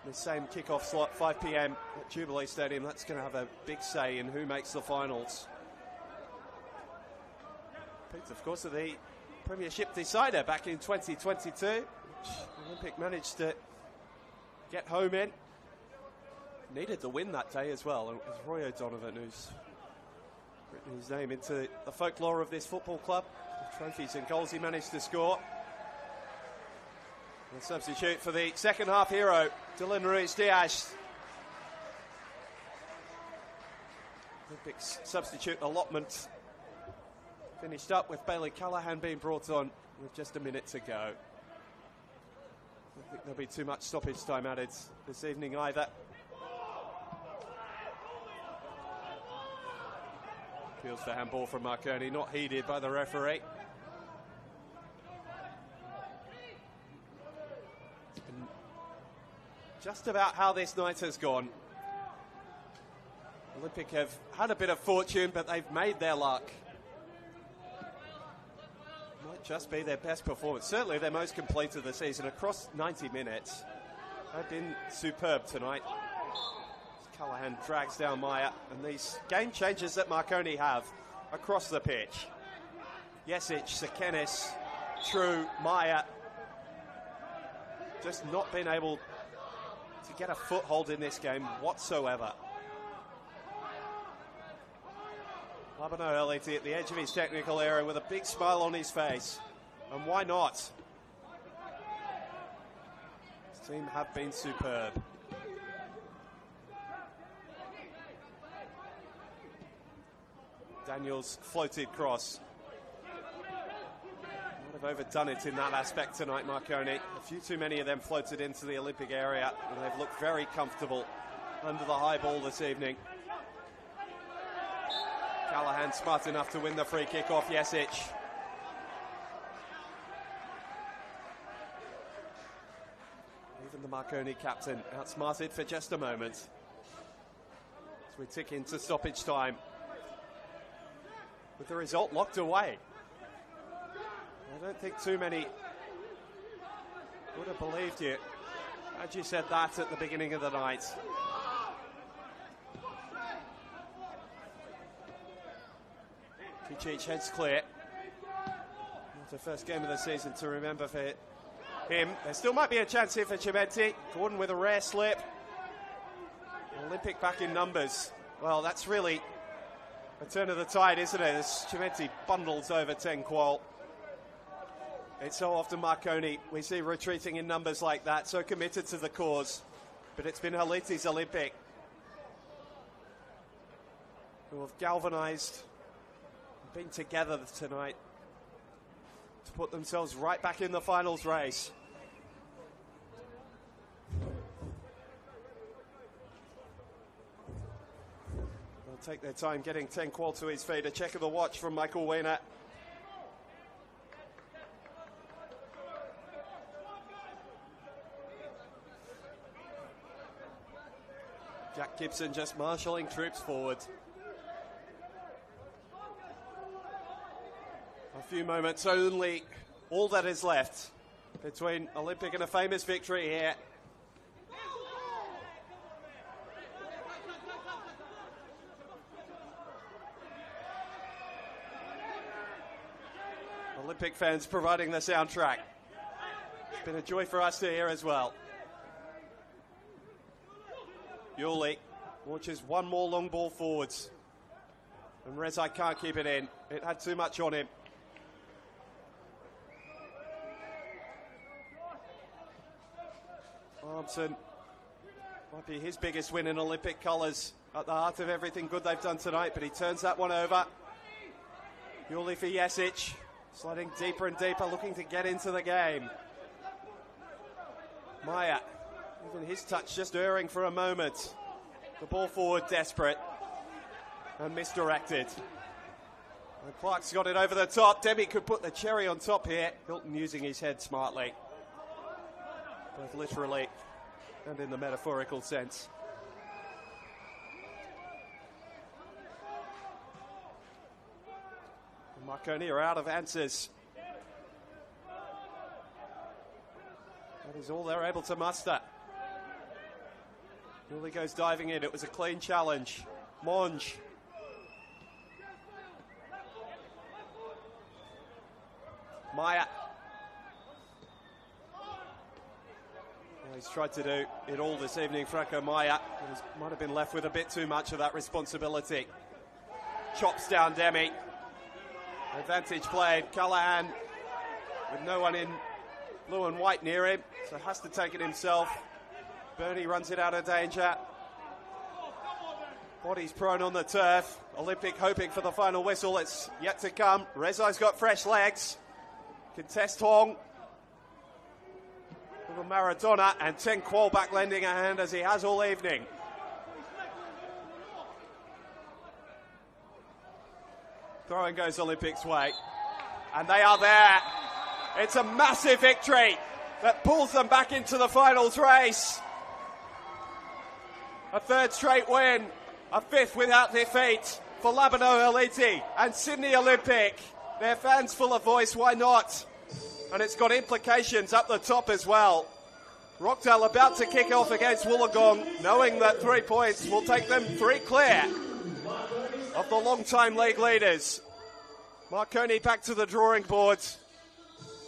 The same kickoff slot, 5 p.m. at Jubilee Stadium. That's going to have a big say in who makes the finals. Of course, of the Premiership decider back in 2022, which Olympic managed to get home in. Needed the win that day as well. It was Roy O'Donovan who's written his name into the folklore of this football club. The trophies and goals he managed to score. And substitute for the second half hero, Dylan Ruiz Diaz. Olympic substitute allotment finished up with Bailey Callaghan being brought on with just a minute to go. I don't think there'll be too much stoppage time added this evening either. Appeals for handball from Marconi, not heeded by the referee. It's been just about how this night has gone. Olympic have had a bit of fortune, but they've made their luck. Might just be their best performance. Certainly their most complete of the season across 90 minutes. They've been superb tonight. Callahan drags down Maya, and these game changers that Marconi have across the pitch. Jesic, Sekenis, True, Maya, just not been able to get a foothold in this game whatsoever. Labano Eliti at the edge of his technical area with a big smile on his face. And why not? This team have been superb. Daniels floated cross. Might have overdone it in that aspect tonight, Marconi. A few too many of them floated into the Olympic area, and they've looked very comfortable under the high ball this evening. Callahan smart enough to win the free kick off Jesic. Even the Marconi captain outsmarted for just a moment. As we tick into stoppage time, with the result locked away. I don't think too many would have believed you had you said that at the beginning of the night. Kicic heads clear. Not the first game of the season to remember for him. There still might be a chance here for Cimenti. Gordon with a rare slip. Olympic back in numbers. Well, that's really a turn of the tide, isn't it? As Cimenti bundles over 10 Qual. It's so often Marconi we see retreating in numbers like that, so committed to the cause. But it's been Haliti's Olympic who have galvanised, been together tonight to put themselves right back in the finals race. They'll take their time getting 10 Qual to his feet. A check of the watch from Michael Weiner. Jack Gibson just marshalling troops forward. A few moments only, all that is left between Olympic and a famous victory here. Olympic fans providing the soundtrack. It's been a joy for us to hear as well. Yuli launches one more long ball forwards. And Rezai can't keep it in. It had too much on him. Armson might be his biggest win in Olympic colours, at the heart of everything good they've done tonight, but he turns that one over. Yuli for Jesic, sliding deeper and deeper, looking to get into the game. Maya, even his touch just erring for a moment. The ball forward desperate and misdirected. And Clark's got it over the top. Demi could put the cherry on top here. Hilton using his head smartly, both literally and in the metaphorical sense. And Marconi are out of answers. That is all they're able to muster. Yuli goes diving in. It was a clean challenge. Monge. Maya. Well, he's tried to do it all this evening, Franco Maya. He might have been left with a bit too much of that responsibility. Chops down Demi. Advantage played. Callahan with no one in blue and white near him, so has to take it himself. Bernie runs it out of danger. Body's prone on the turf. Olympic hoping for the final whistle. It's yet to come. Rezai's got fresh legs. Contest Hong. With a Maradona, and 10 Qual back lending a hand as he has all evening. Throwing goes Olympic's way. And they are there. It's a massive victory that pulls them back into the finals race. A third straight win A fifth without their feet for Labano Elite and Sydney Olympic. Their fans full of voice, why not? And it's got implications up the top as well. Rockdale about to kick off against Wollongong, knowing that 3 points will take them 3 clear of the long-time league leaders. Marconi back to the drawing board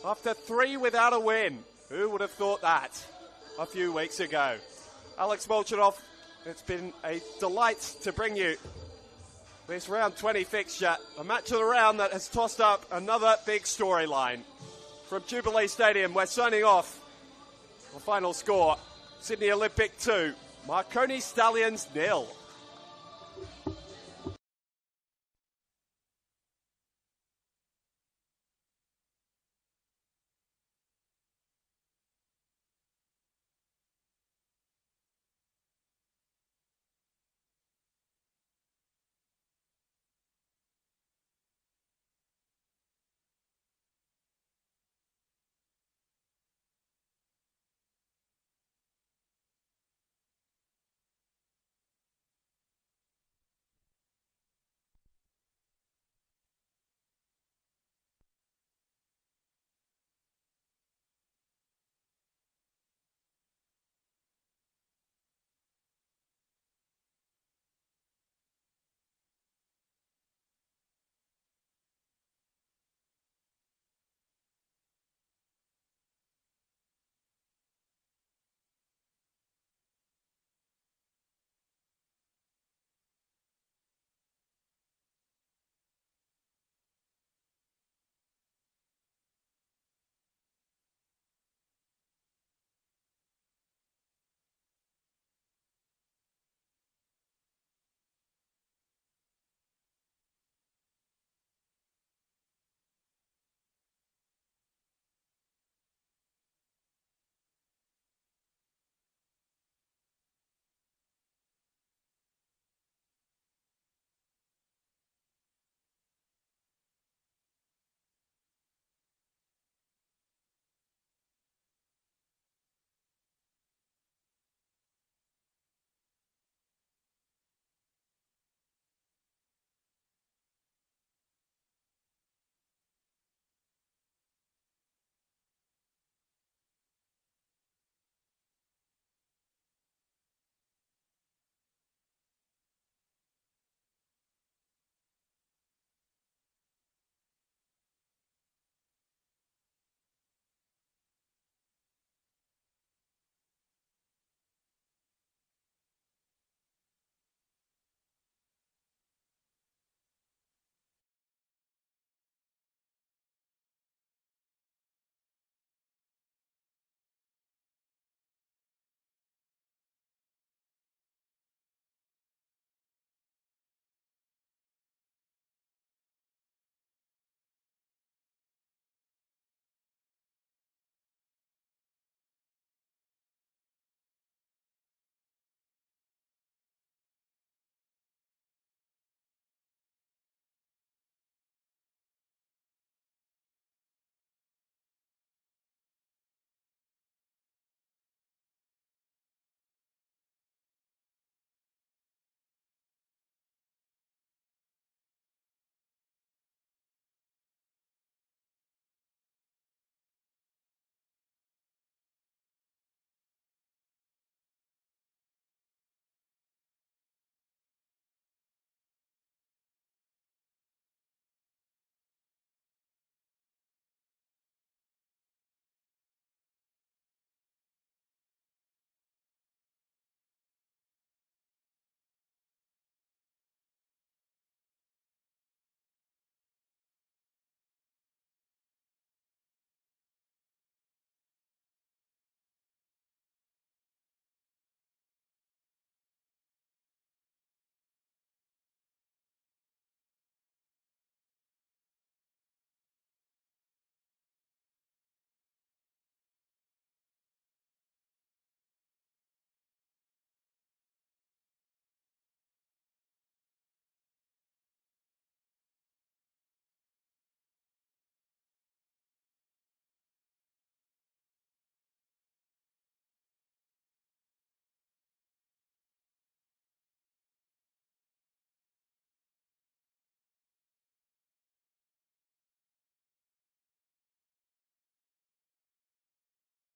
after 3 without a win. Who would have thought that a few weeks ago? Alex Molchanov, it's been a delight to bring you this round 20 fixture, a match of the round that has tossed up another big storyline. From Jubilee Stadium, we're signing off. The final score, Sydney Olympic 2, Marconi Stallions 0.